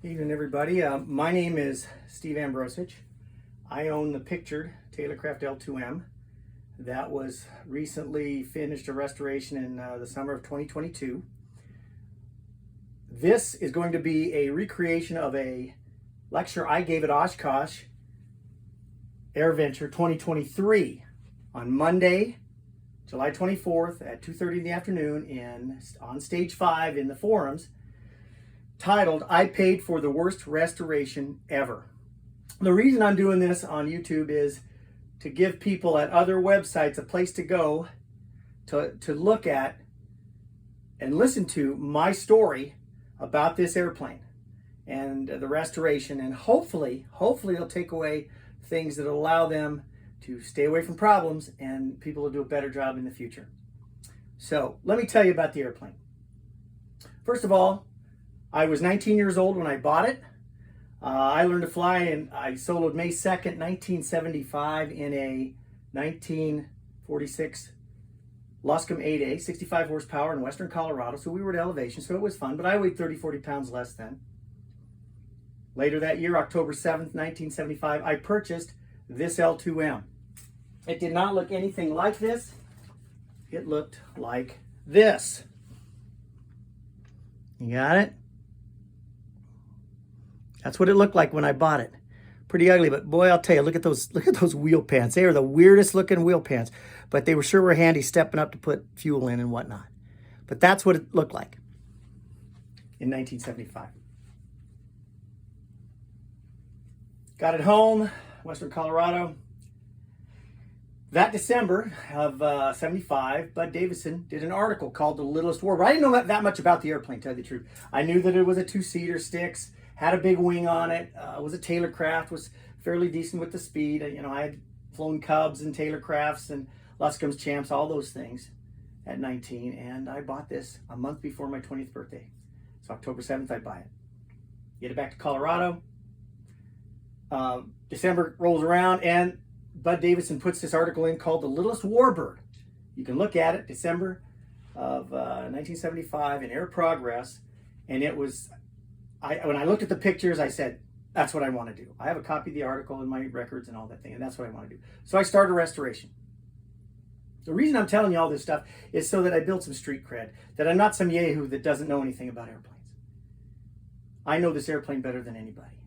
Evening, everybody. My name is Steve Ambrosich. I own the pictured Taylorcraft L2M that was recently finished a restoration in the summer of 2022. This is going to be a recreation of a lecture I gave at Oshkosh Airventure 2023 on Monday, July 24th at 2:30 in the afternoon on stage 5 in the forums, titled, "I Paid for the Worst Restoration Ever." The reason I'm doing this on YouTube is to give people at other websites a place to go to look at and listen to my story about this airplane and the restoration, and hopefully they'll take away things that allow them to stay away from problems and people will do a better job in the future. So let me tell you about the airplane. First of all, I was 19 years old when I bought it. I learned to fly and I soloed May 2nd, 1975 in a 1946 Luscombe 8A, 65 horsepower in western Colorado. So we were at elevation, so it was fun, but I weighed 30, 40 pounds less then. Later that year, October 7th, 1975, I purchased this L2M. It did not look anything like this. It looked like this. You got it? That's what it looked like when I bought it. Pretty ugly, but boy, I'll tell you, look at those wheel pants. They are the weirdest looking wheel pants, but they were handy stepping up to put fuel in and whatnot. But that's what it looked like in 1975. Got it home, western Colorado. That December of 75, Bud Davidson did an article called The Littlest Warbird. I didn't know that much about the airplane, to tell you the truth. I knew that it was a two-seater Sticks, had a big wing on it, was a Taylorcraft, was fairly decent with the speed. You know, I had flown Cubs and Taylorcrafts and Luscombe's Champs, all those things at 19, and I bought this a month before my 20th birthday. So October 7th, I buy it. Get it back to Colorado. December rolls around, and Bud Davidson puts this article in called The Littlest Warbird. You can look at it, December of 1975 in Air Progress, and it was, when I looked at the pictures, I said, that's what I want to do. I have a copy of the article in my records and all that thing, and that's what I want to do. So I started restoration. The reason I'm telling you all this stuff is so that I build some street cred, that I'm not some yahoo that doesn't know anything about airplanes. I know this airplane better than anybody.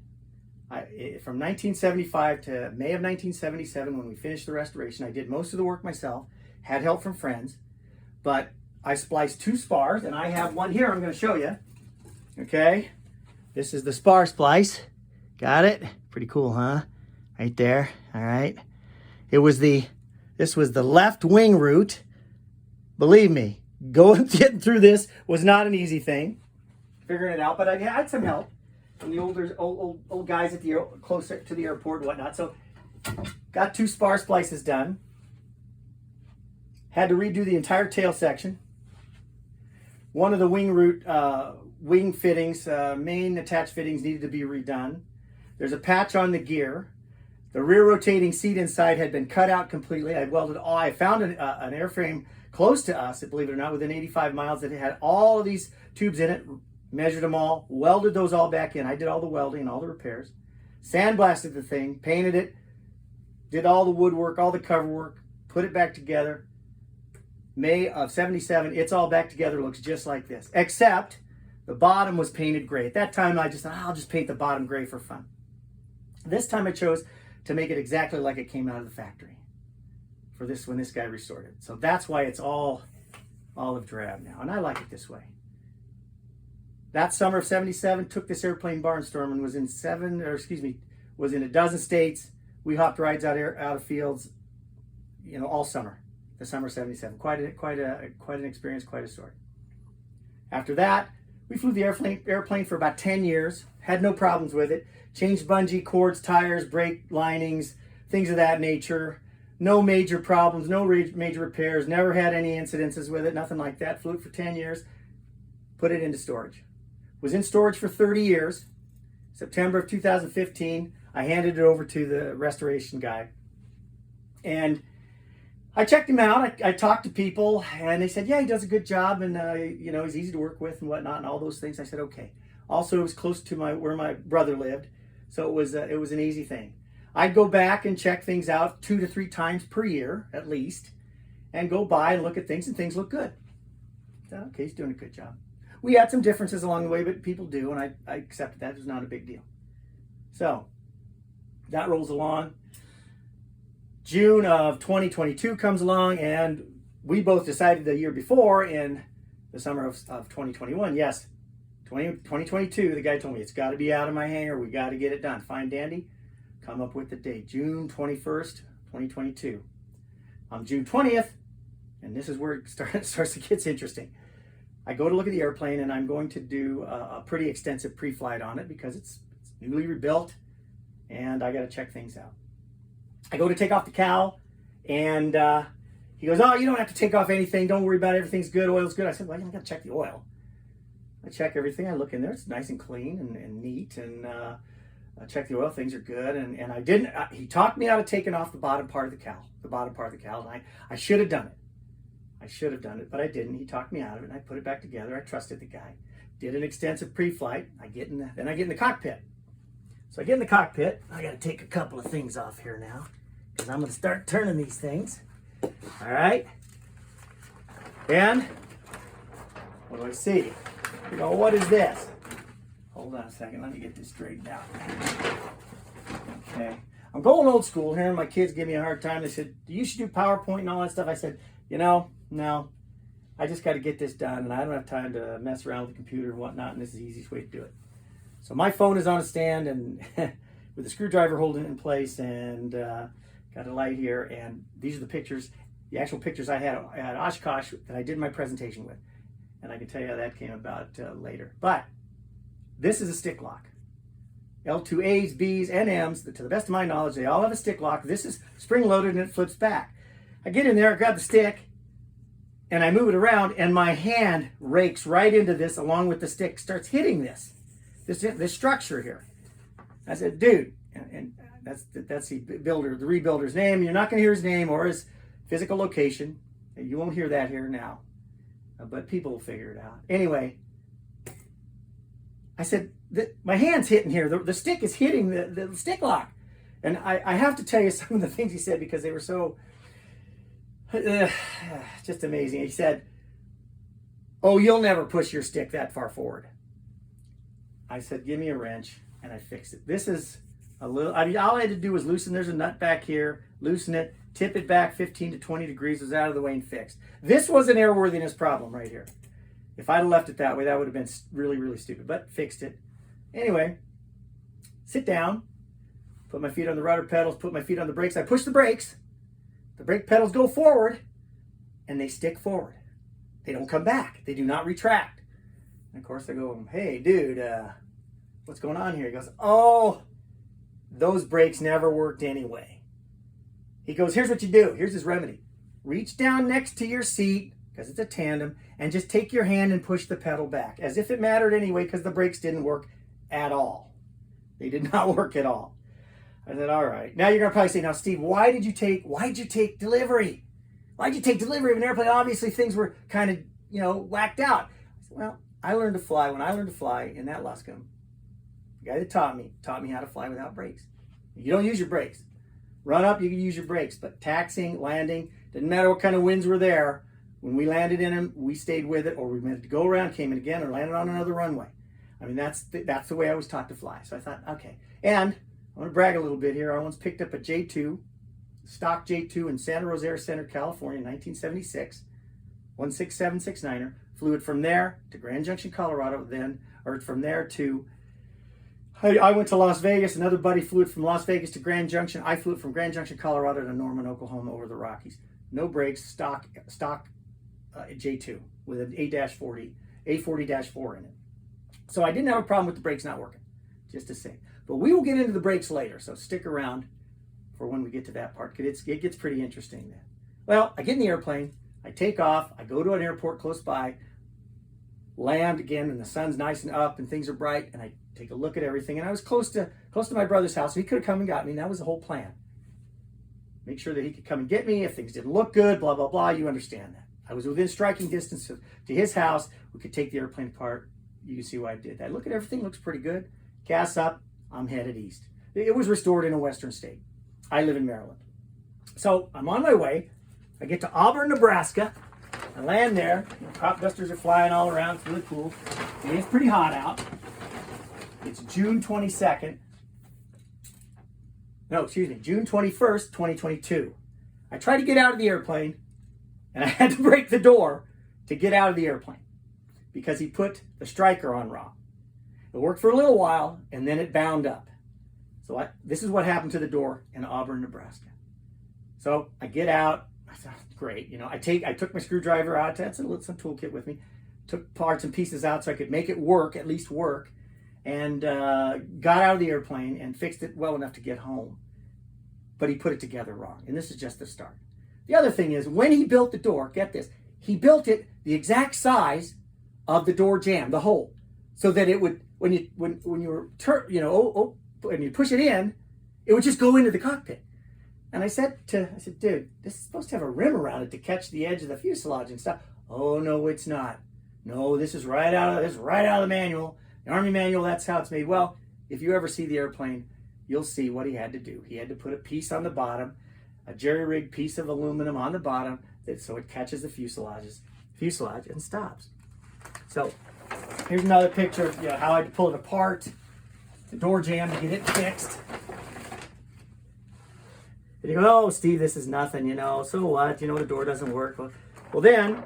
From 1975 to May of 1977, when we finished the restoration, I did most of the work myself, had help from friends, but I spliced 2 spars, and I have one here I'm going to show you. Okay, this is the spar splice. Got it? Pretty cool, huh? Right there. All right. This was the left wing root. Believe me, getting through this was not an easy thing, figuring it out, but I had some help from the old guys at closer to the airport and whatnot. So got 2 spar splices done. Had to redo the entire tail section. One of the wing root wing fittings, main attached fittings, needed to be redone. There's a patch on the gear. The rear rotating seat inside had been cut out completely. I found an airframe close to us, believe it or not, within 85 miles, that had all of these tubes in it. Measured them all, welded those all back in. I did all the welding and all the repairs. Sandblasted the thing, painted it, did all the woodwork, all the cover work, put it back together. May of 77, it's all back together, looks just like this. Except the bottom was painted gray. At that time, I just thought, I'll just paint the bottom gray for fun. This time I chose to make it exactly like it came out of the factory for this, when this guy restored it. So that's why it's all olive drab now, and I like it this way. That summer of 77, took this airplane barnstorm and was in a dozen states. We hopped rides out of fields, you know, all summer. The summer of 77, quite an experience, quite a story. After that, we flew the airplane for about 10 years. Had no problems with it. Changed bungee cords, tires, brake linings, things of that nature. No major problems, no major repairs. Never had any incidences with it, nothing like that. Flew it for 10 years. Put it into storage. Was in storage for 30 years. September of 2015, I handed it over to the restoration guy. And I checked him out. I talked to people, and they said, yeah, he does a good job, and you know, he's easy to work with and whatnot, and all those things. I said, okay. Also, it was close to where my brother lived, so it was an easy thing. I'd go back and check things out 2 to 3 times per year, at least, and go by and look at things, and things look good. So, okay, he's doing a good job. We had some differences along the way, but people do, and I accepted that. It was not a big deal. So, that rolls along. June of 2022 comes along, and we both decided the year before, in the summer of 2021, yes, 2022, the guy told me, it's got to be out of my hangar. We got to get it done. Fine, dandy. Come up with the date, June 21st, 2022. On June 20th, and this is where it starts to get interesting. I go to look at the airplane, and I'm going to do a pretty extensive pre-flight on it because it's newly rebuilt, and I got to check things out. I go to take off the cowl, and he goes, oh, you don't have to take off anything. Don't worry about it. Everything's good. Oil's good. I said, well, I got to check the oil. I check everything. I look in there. It's nice and clean and neat, and I check the oil. Things are good, and I didn't. He talked me out of taking off the bottom part of the cowl. And I should have done it. I should have done it, but I didn't. He talked me out of it, and I put it back together. I trusted the guy. Did an extensive pre-flight. Then I get in the cockpit. So I get in the cockpit. I got to take a couple of things off here now, because I'm going to start turning these things. All right. And what do I see? You know, what is this? Hold on a second. Let me get this straightened out. Okay. I'm going old school here, and my kids give me a hard time. They said, you should do PowerPoint and all that stuff. I said, you know, no. I just got to get this done, and I don't have time to mess around with the computer and whatnot, and this is the easiest way to do it. So my phone is on a stand, and with a screwdriver holding it in place, and got a light here, and these are the pictures, the actual pictures I had at Oshkosh that I did my presentation with. And I can tell you how that came about later. But this is a stick lock. L2As, Bs, and Ms, to the best of my knowledge, they all have a stick lock. This is spring-loaded, and it flips back. I get in there, I grab the stick, and I move it around, and my hand rakes right into this along with the stick, starts hitting this structure here. I said, dude, and that's the rebuilder's name. You're not going to hear his name or his physical location. You won't hear that here now, but people will figure it out. Anyway, I said, my hand's hitting here. The stick is hitting the stick lock. And I have to tell you some of the things he said, because they were so just amazing. He said, oh, you'll never push your stick that far forward. I said, give me a wrench, and I fixed it. This is a little, all I had to do was loosen, there's a nut back here, loosen it, tip it back 15 to 20 degrees, was out of the way and fixed. This was an airworthiness problem right here. If I'd have left it that way, that would have been really, really stupid, but fixed it. Anyway, sit down, put my feet on the rudder pedals, put my feet on the brakes. I push the brakes. The brake pedals go forward, and they stick forward. They don't come back. They do not retract. And of course, I go, hey, dude, what's going on here? He goes, oh, those brakes never worked anyway. He goes, here's what you do. Here's his remedy. Reach down next to your seat, because it's a tandem, and just take your hand and push the pedal back, as if it mattered anyway, because the brakes didn't work at all. They did not work at all. I said, all right. Now you're going to probably say, now, Steve, why'd you take delivery? Why'd you take delivery of an airplane? Obviously, things were kind of, whacked out. I said, well, I learned to fly when I learned to fly in that Luscombe. The guy that taught me how to fly without brakes. You don't use your brakes. Run up, you can use your brakes, but taxiing, landing, didn't matter what kind of winds were there. When we landed in them, we stayed with it, or we meant to go around, came in again, or landed on another runway. I mean, that's the way I was taught to fly. So I thought, okay. And I want to brag a little bit here. I once picked up a J2, stock J2 in Santa Rosa Center, California, in 1976, 16769er. Flew it from there to Grand Junction, Colorado, or from there to, I went to Las Vegas. Another buddy flew it from Las Vegas to Grand Junction. I flew it from Grand Junction, Colorado to Norman, Oklahoma, over the Rockies. No brakes, stock J2 with an A40-4 in it. So I didn't have a problem with the brakes not working, just to say. But we will get into the brakes later, so stick around for when we get to that part, because it gets pretty interesting then. Well, I get in the airplane, I take off, I go to an airport close by, land again, and the sun's nice and up, and things are bright, and I take a look at everything, and I was close to my brother's house, so he could have come and got me, and that was the whole plan. make sure that he could come and get me if things didn't look good, blah, blah, blah. You understand that. I was within striking distance to his house. We could take the airplane apart. You can see why I did that. Look at everything, looks pretty good. Gas up, I'm headed east. It was restored in a western state. I live in Maryland. So I'm on my way. I get to Auburn, Nebraska. I land there. Crop dusters are flying all around. It's really cool. It's pretty hot out. It's June 22nd. No, excuse me, June 21st, 2022. I tried to get out of the airplane, and I had to break the door to get out of the airplane because he put the striker on wrong. It worked for a little while, and then it bound up. So this is what happened to the door in Auburn, Nebraska. So I get out. I thought, great. You know, I took my screwdriver out. I had some toolkit with me. Took parts and pieces out so I could make it work, at least work. And got out of the airplane and fixed it well enough to get home. But he put it together wrong. And this is just the start. The other thing is, when he built the door, get this, he built it the exact size of the door jamb, the hole, so that it would, when you push it in, it would just go into the cockpit. And I said, dude, this is supposed to have a rim around it to catch the edge of the fuselage and stuff. Oh no, it's not. No, this is right out of the manual. The Army manual, that's how it's made. Well, if you ever see the airplane, you'll see what he had to do. He had to put a piece on the bottom, a jerry-rigged piece of aluminum on the bottom, so it catches the fuselage and stops. So here's another picture of how I had to pull it apart, the door jamb to get it fixed. And you go, oh, Steve, this is nothing, so what? The door doesn't work. Well, then,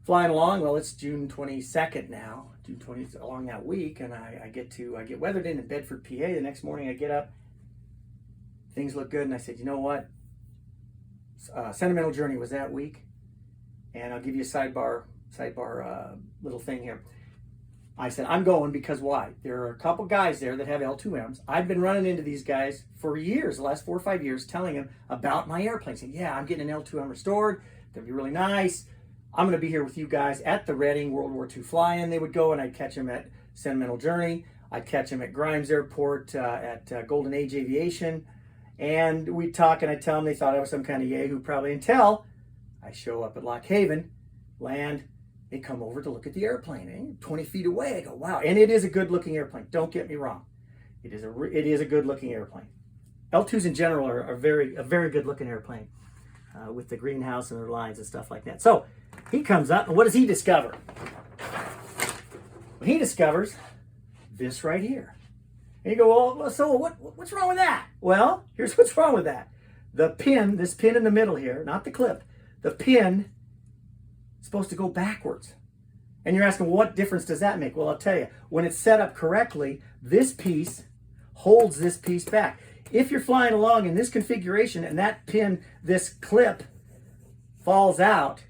flying along, it's June 22nd now, June 20th, along that week, and I get weathered in Bedford, PA. The next morning I get up, things look good, and I said, you know what? Sentimental Journey was that week, and I'll give you a sidebar little thing here. I said, I'm going because why? There are a couple guys there that have L2Ms. I've been running into these guys for years, the last 4 or 5 years, telling them about my airplane. Saying, yeah, I'm getting an L2M restored. That'd be really nice. I'm going to be here with you guys at the Reading World War II fly-in. They would go, and I'd catch them at Sentimental Journey. I'd catch them at Grimes Airport at Golden Age Aviation. And we'd talk, and I'd tell them they thought I was some kind of yahoo, probably, until I show up at Lock Haven, land. They come over to look at the airplane, 20 feet away. I go, wow. And it is a good-looking airplane. Don't get me wrong. It is a good-looking airplane. L2s in general are a very good-looking airplane with the greenhouse and their lines and stuff like that. So he comes up, and what does he discover? Well, he discovers this right here. And you go, well, so what's wrong with that? Well, here's what's wrong with that. The pin, this pin in the middle here, not the clip, the pin is supposed to go backwards. And you're asking, well, what difference does that make? Well, I'll tell you. When it's set up correctly, this piece holds this piece back. If you're flying along in this configuration and that pin, this clip, falls out,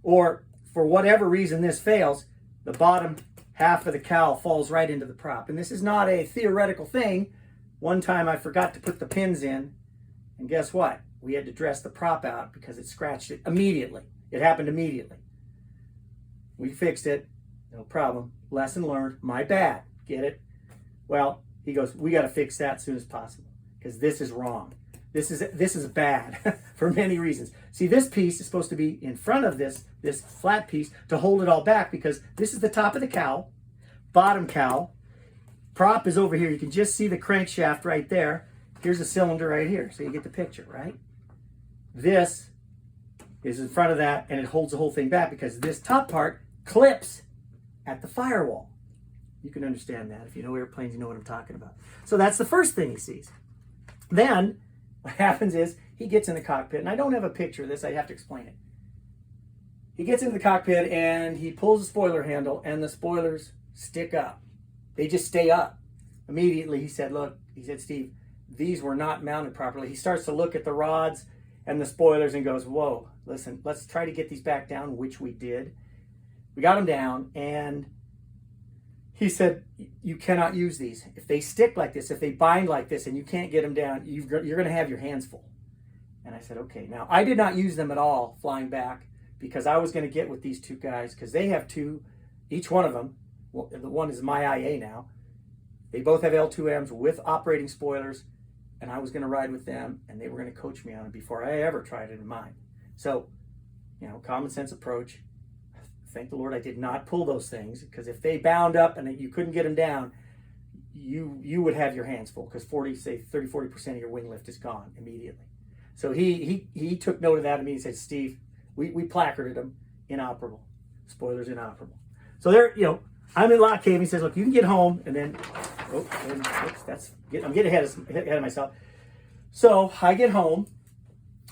or for whatever reason this fails, the bottom half of the cowl falls right into the prop. And this is not a theoretical thing. One time I forgot to put the pins in, and guess what? We had to dress the prop out because it scratched it immediately. It happened immediately. We fixed it, no problem. Lesson learned, my bad. Get it? Well, he goes, we got to fix that as soon as possible because this is wrong. This is bad for many reasons. See, this piece is supposed to be in front of this flat piece to hold it all back because this is the top of the cowl, bottom cowl. Prop is over here. You can just see the crankshaft right there. Here's a cylinder right here, so you get the picture, right? This is in front of that, and it holds the whole thing back because this top part clips at the firewall. You can understand that. If you know airplanes, you know what I'm talking about. So that's the first thing he sees. Then what happens is he gets in the cockpit, and I don't have a picture of this. I have to explain it. He gets into the cockpit, and he pulls the spoiler handle, and the spoilers stick up. They just stay up. Immediately, he said, look, Steve, these were not mounted properly. He starts to look at the rods and the spoilers and goes, whoa, listen, let's try to get these back down, which we did. We got them down, and he said, you cannot use these. If they stick like this, if they bind like this, and you can't get them down, you're going to have your hands full. And I said, okay. Now, I did not use them at all flying back because I was going to get with these two guys because they have two, each one of them. Well, the one is my IA now. They both have L2Ms with operating spoilers, and I was going to ride with them, and they were going to coach me on it before I ever tried it in mine. So, you know, common sense approach. Thank the Lord I did not pull those things, because if they bound up and you couldn't get them down, you would have your hands full, because 30-40% of your wing lift is gone immediately. So he took note of that and he said, Steve, we placarded them inoperable. Spoilers inoperable. So there, you know, I'm in Lock Haven. He says, look, you can get home, and then, I'm getting ahead of myself. So I get home,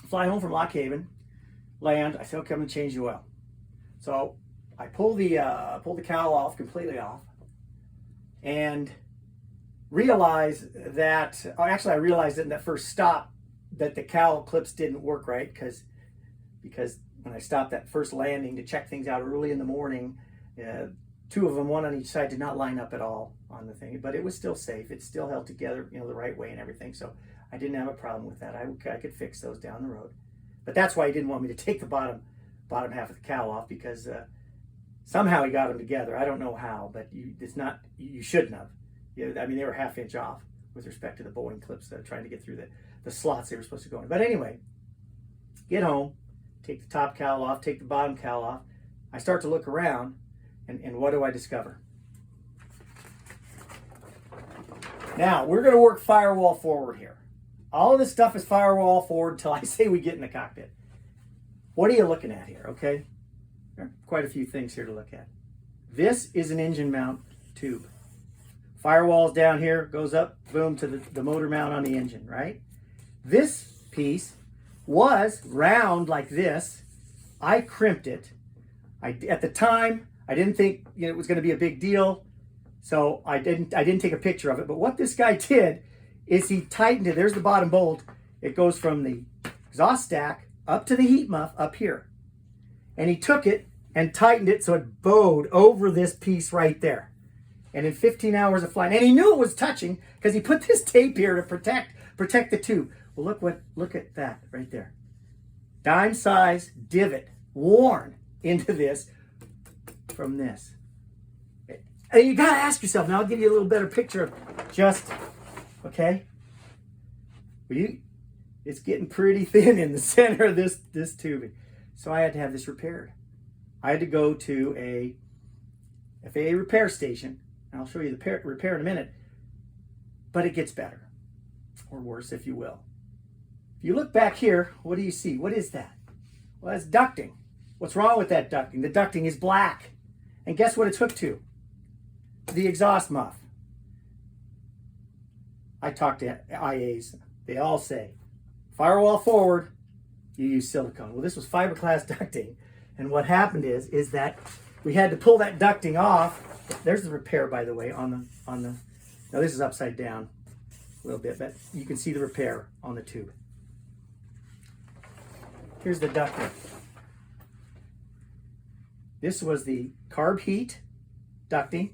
fly home from Lock Haven, land. I said, okay, I'm gonna change the oil. So I pull the cowl off, completely off, and realize that, actually I realized it in that first stop that the cowl clips didn't work right, because when I stopped that first landing to check things out early in the morning, two of them, one on each side, did not line up at all on the thing, but it was still safe. It still held together, you know, the right way and everything. So I didn't have a problem with that. I could fix those down the road. But that's why he didn't want me to take the bottom half of the cowl off, because somehow he got them together. I don't know how, but you shouldn't have. I mean, they were ½ inch off with respect to the Boeing clips, trying to get through the slots they were supposed to go in. But anyway, get home, take the top cowl off, take the bottom cowl off. I start to look around, and what do I discover? Now, we're going to work firewall forward here. All of this stuff is firewall forward until I say we get in the cockpit. What are you looking at here, okay? There are quite a few things here to look at. This is an engine mount tube. Firewall's down here, goes up, boom, to the motor mount on the engine, right? This piece was round like this. I crimped it. At the time, I didn't think it was going to be a big deal, so I didn't take a picture of it. But what this guy did is he tightened it. There's the bottom bolt. It goes from the exhaust stack up to the heat muff up here. And he took it and tightened it so it bowed over this piece right there. And in 15 hours of flying, and he knew it was touching because he put this tape here to protect the tube. Well, look at that right there. Dime size divot worn into this from this. And you gotta ask yourself, now I'll give you a little better picture of just, okay? It's getting pretty thin in the center of this tubing. So I had to have this repaired. I had to go to a FAA repair station. And I'll show you the repair in a minute. But it gets better, or worse, if you will. If you look back here, what do you see? What is that? Well, that's ducting. What's wrong with that ducting? The ducting is black. And guess what it's hooked to? The exhaust muff. I talk to IAs. They all say, firewall forward, you use silicone. Well, this was fiberglass ducting. And what happened is that we had to pull that ducting off. There's the repair, by the way, on the. Now this is upside down a little bit, but you can see the repair on the tube. Here's the ducting. This was the carb heat ducting.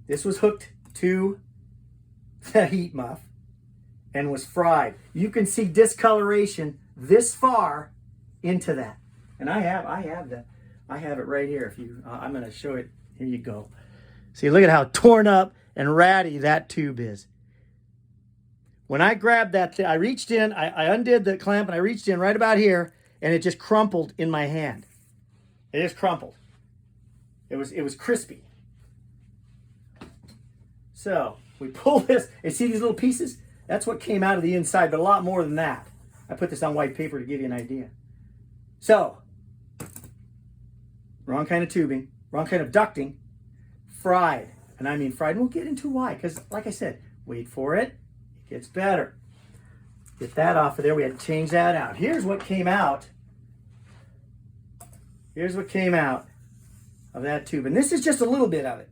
This was hooked to the heat muff and was fried. You can see discoloration this far into that. And I have it right here. If you, I'm going to show it. Here you go. See, look at how torn up and ratty that tube is. When I grabbed that, I reached in, I undid the clamp, and I reached in right about here, and it just crumpled in my hand. It just crumpled. It was crispy. So we pull this, and see these little pieces? That's what came out of the inside, but a lot more than that. I put this on white paper to give you an idea. So, wrong kind of tubing, wrong kind of ducting, fried. And I mean fried. And we'll get into why, because like I said, wait for it. It gets better. Get that off of there. We had to change that out. Here's what came out. Here's what came out of that tube. And this is just a little bit of it.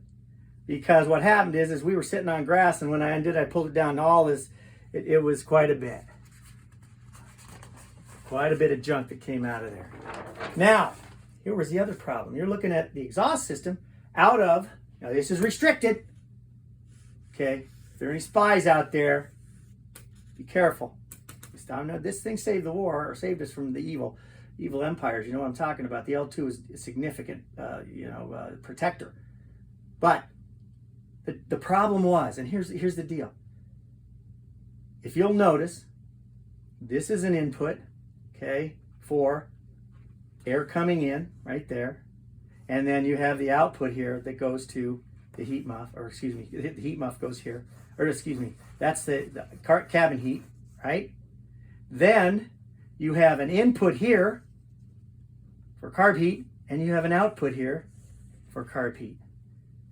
Because what happened is we were sitting on grass, and when I undid, I pulled it down to all this. It was quite a bit. Quite a bit of junk that came out of there. Now, here was the other problem. You're looking at the exhaust system out of, now this is restricted. Okay, if there are any spies out there, be careful. This thing saved the war, or saved us from the evil empires. You know what I'm talking about. The L2 is a significant, protector. But the problem was, and here's the deal. if you'll notice, this is an input, okay, for air coming in right there. And then you have the output here that goes to the heat muff, or excuse me, the heat muff goes here, or excuse me, that's the cabin heat, right? Then you have an input here for carb heat, and you have an output here for carb heat.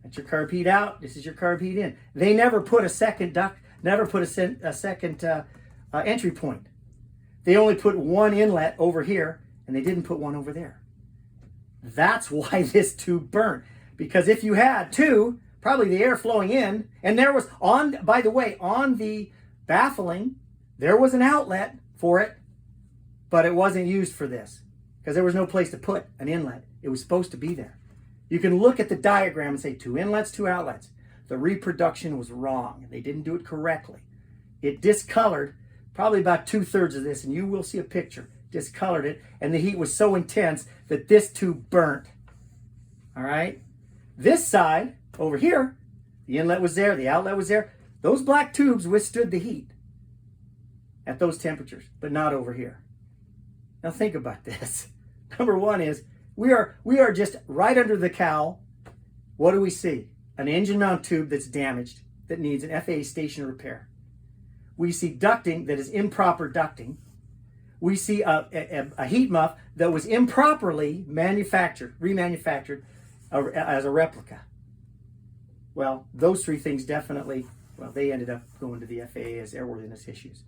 That's your carb heat out. This is your carb heat in. They never put a second duct, never put a second entry point. They only put one inlet over here, and they didn't put one over there. That's why this tube burned. Because if you had two, probably the air flowing in, and there was on, by the way, on the baffling, there was an outlet for it, but it wasn't used for this because there was no place to put an inlet. It was supposed to be there. You can look at the diagram and say 2 inlets, 2 outlets. The reproduction was wrong. They didn't do it correctly. It discolored probably about 2/3 of this, and you will see a picture. Discolored it, and the heat was so intense that this tube burnt. All right? This side, over here, the inlet was there, the outlet was there. Those black tubes withstood the heat at those temperatures, but not over here. Now think about this. Number one is, we are just right under the cowl. What do we see? An engine mount tube that's damaged, that needs an FAA station repair. We see ducting that is improper ducting. We see a heat muff that was improperly remanufactured as a replica. Well, those 3 things definitely, well, they ended up going to the FAA as airworthiness issues.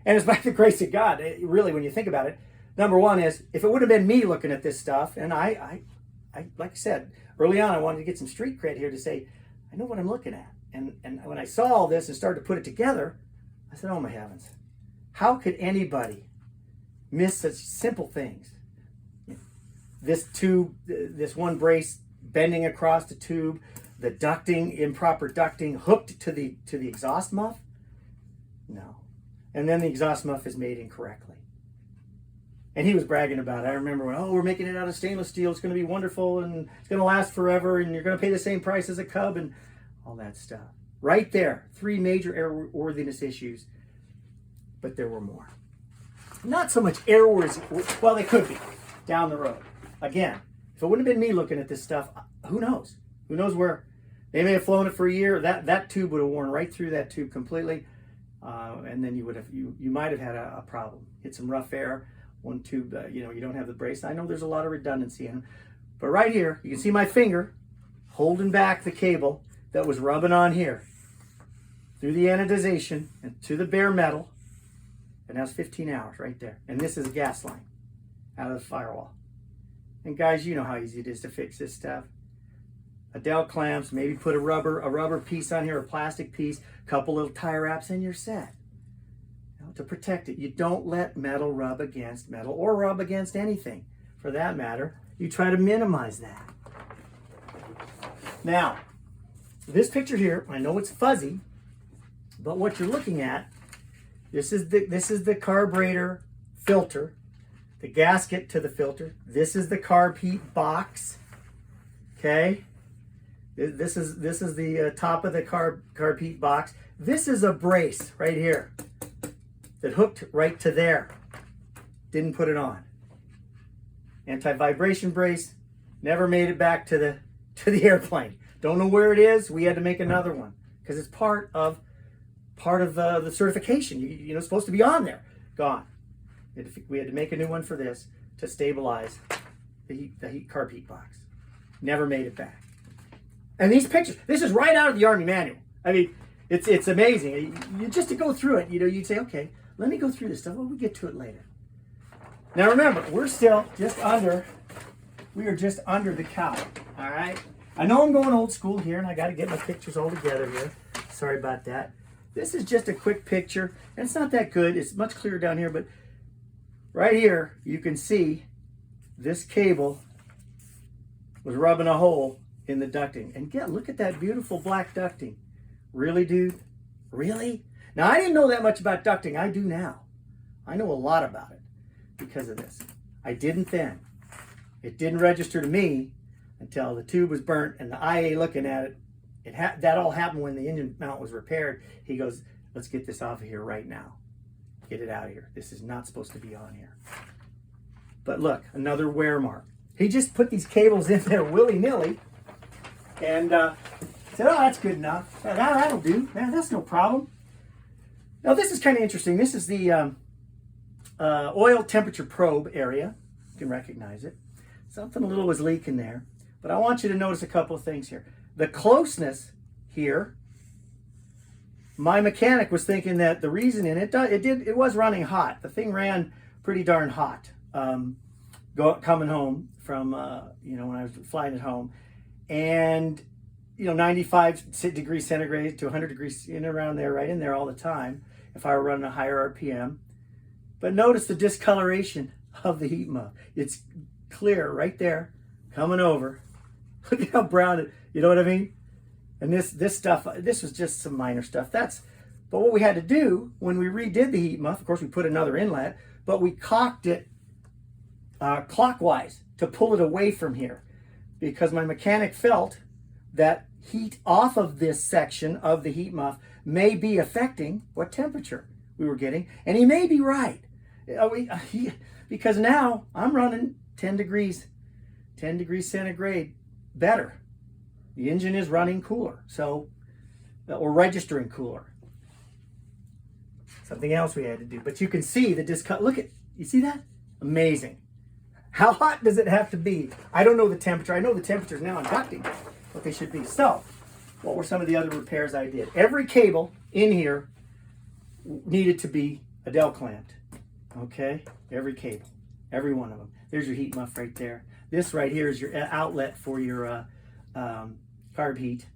And it's by the grace of God, really, when you think about it. Number one is, if it would have been me looking at this stuff, and I like I said, early on, I wanted to get some street cred here to say, I know what I'm looking at. And when I saw all this and started to put it together, I said, oh my heavens, how could anybody miss such simple things? This tube, this one brace bending across the tube, the ducting, improper ducting, hooked to the exhaust muff? No. And then the exhaust muff is made incorrectly. And he was bragging about it. I remember when, we're making it out of stainless steel. It's going to be wonderful, and it's going to last forever, and you're going to pay the same price as a Cub, and all that stuff. Right there, 3 major airworthiness issues. But there were more. Not so much airworthiness. Well, they could be down the road. Again, if it wouldn't have been me looking at this stuff, who knows? Who knows where? They may have flown it for a year. That tube would have worn right through that tube completely, and then you might have had a problem. Hit some rough air. One tube, you don't have the brace. I know there's a lot of redundancy in them, but right here, you can see my finger holding back the cable that was rubbing on here through the anodization and to the bare metal, and that's 15 hours right there. And this is a gas line out of the firewall. And guys, you know how easy it is to fix this stuff. Adele clamps, maybe put a rubber piece on here, a plastic piece, couple little tie wraps, and you're set. To protect it. You don't let metal rub against metal, or rub against anything for that matter. You try to minimize that. Now, this picture here, I know it's fuzzy, but what you're looking at, this is the carburetor filter, the gasket to the filter. This is the carb heat box. Okay? This is the top of the carb heat box. This is a brace right here that hooked right to there. Didn't put it on. Anti-vibration brace, never made it back to the airplane. Don't know where it is. We had to make another one because it's part of the certification. You know, it's supposed to be on there. Gone. We had to make a new one for this to stabilize the carb heat box. Never made it back. And these pictures, this is right out of the Army manual. I mean, it's amazing. You just to go through it, you'd say, okay, let me go through this stuff. Well, we'll get to it later. Now remember, we are just under the cowl, all right? I know I'm going old school here, and I got to get my pictures all together here. Sorry about that. This is just a quick picture, and it's not that good. It's much clearer down here, but right here, you can see this cable was rubbing a hole in the ducting. And look at that beautiful black ducting. Really, dude? Really? Now, I didn't know that much about ducting. I do now. I know a lot about it because of this. I didn't then. It didn't register to me until the tube was burnt and the IA looking at it. That all happened when the engine mount was repaired. He goes, Let's get this off of here right now. Get it out of here. This is not supposed to be on here. But look, another wear mark. He just put these cables in there willy-nilly and said, oh, that's good enough. That'll do. Man, that's no problem. Now, this is kind of interesting. This is the oil temperature probe area. You can recognize it. Something a little was leaking there. But I want you to notice a couple of things here. The closeness here, my mechanic was thinking that the reason in it was running hot. The thing ran pretty darn hot coming home from, when I was flying it home. And, 95 degrees centigrade to 100 degrees in around there, right in there all the time, if I were running a higher RPM. But notice the discoloration of the heat muff. It's clear right there, coming over. Look at how brown it, you know what I mean? And this stuff, this was just some minor stuff. But what we had to do when we redid the heat muff, of course we put another inlet, but we cocked it clockwise to pull it away from here, because my mechanic felt that heat off of this section of the heat muff may be affecting what temperature we were getting. And he may be right. Because now I'm running 10 degrees centigrade better. The engine is running cooler, or registering cooler. Something else we had to do. But you can see the discut. Look you see that? Amazing. How hot does it have to be? I don't know the temperature. I know the temperature is now inducting what they should be. So, what were some of the other repairs I did? Every cable in here needed to be Adele clamped. Okay? Every cable. Every one of them. There's your heat muff right there. This right here is your outlet for your carb heat.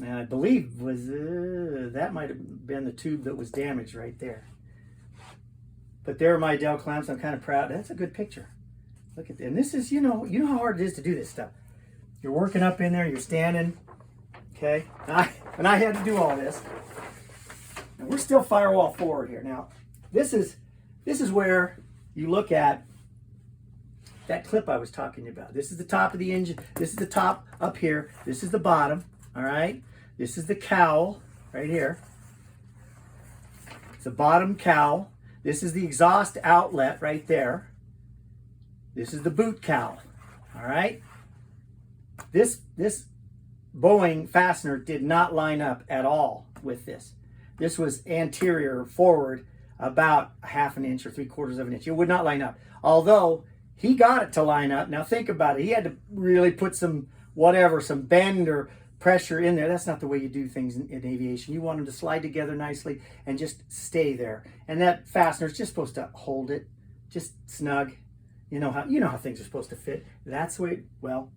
And I believe that might have been the tube that was damaged right there. But there are my Adele clamps. I'm kind of proud. That's a good picture. Look at that. And this is, you know how hard it is to do this stuff. You're working up in there, you're standing, okay? And I had to do all this. And we're still firewall forward here. Now, this is where you look at that clip I was talking about. This is the top of the engine. This is the top up here. This is the bottom, all right? This is the cowl right here. It's the bottom cowl. This is the exhaust outlet right there. This is the boot cowl, all right? This Boeing fastener did not line up at all with this. This was anterior forward about a half an inch or 3/4 of an inch. It would not line up. Although he got it to line up. Now think about it. He had to really put some bend or pressure in there. That's not the way you do things in aviation. You want them to slide together nicely and just stay there. And that fastener is just supposed to hold it, just snug. You know how things are supposed to fit. That's the way. Well,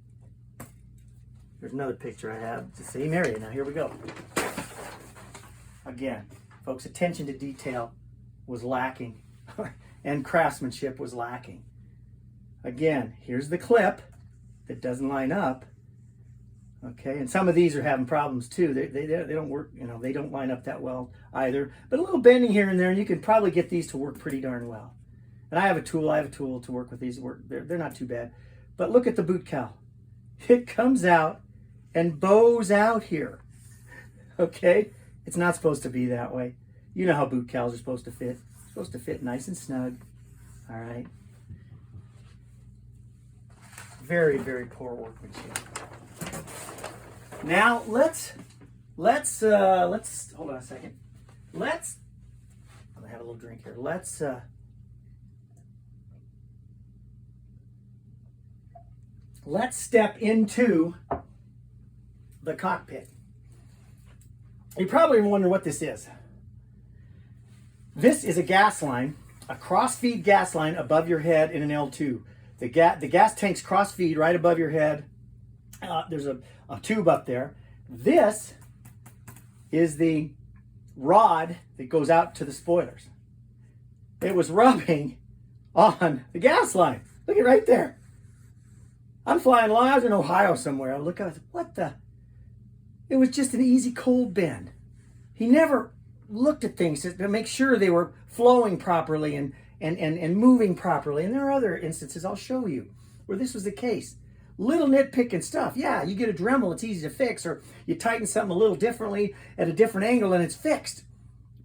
there's another picture I have. It's the same area. Now here we go. Again, folks, attention to detail was lacking, and craftsmanship was lacking. Again, here's the clip that doesn't line up. Okay, and some of these are having problems too. They don't work, they don't line up that well either. But a little bending here and there, and you can probably get these to work pretty darn well. And I have a tool to work with these. They're not too bad. But look at the boot cowl. It comes out and bows out here. Okay, it's not supposed to be that way. You know how boot cowls are supposed to fit. It's supposed to fit nice and snug. All right. Very, very poor workmanship. Now let's hold on a second. I'm gonna have a little drink here. Let's step into the cockpit. You probably wonder what this is. This is a gas line, a cross-feed gas line above your head in an L2. The gas tank's cross-feed right above your head. There's a tube up there. This is the rod that goes out to the spoilers. It was rubbing on the gas line. Look at right there. I'm flying along. I was in Ohio somewhere. I look at what the? It was just an easy cold bend. He never looked at things to make sure they were flowing properly and moving properly. And there are other instances I'll show you where this was the case. Little nitpicking stuff. Yeah, you get a Dremel, it's easy to fix, or you tighten something a little differently at a different angle and it's fixed.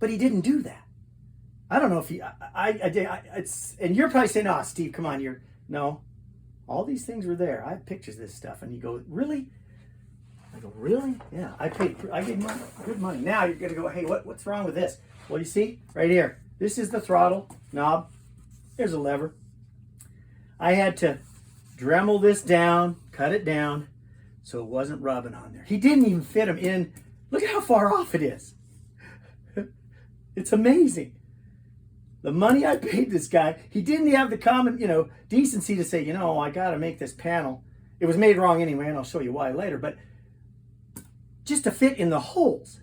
But he didn't do that. I don't know if he, and you're probably saying, oh, Steve, come on, no. All these things were there. I have pictures of this stuff. And you go, really? I go, really? Yeah, I gave money, good money. Now you're going to go, hey, what's wrong with this? Well, you see, right here, this is the throttle knob. There's a lever. I had to Dremel this down, cut it down, so it wasn't rubbing on there. He didn't even fit them in. Look at how far off it is. It's amazing. The money I paid this guy, he didn't have the common, decency to say, I got to make this panel. It was made wrong anyway, and I'll show you why later, but just to fit in the holes.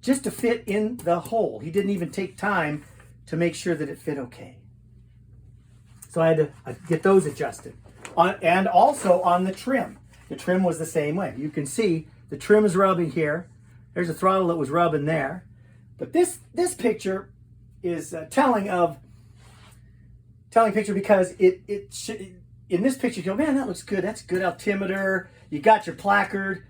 Just to fit in the hole. He didn't even take time to make sure that it fit okay. So I had to get those adjusted. And also on the trim. The trim was the same way. You can see the trim is rubbing here. There's a throttle that was rubbing there. But this picture is telling picture because in this picture you go, man, that looks good. That's good altimeter. You got your placard.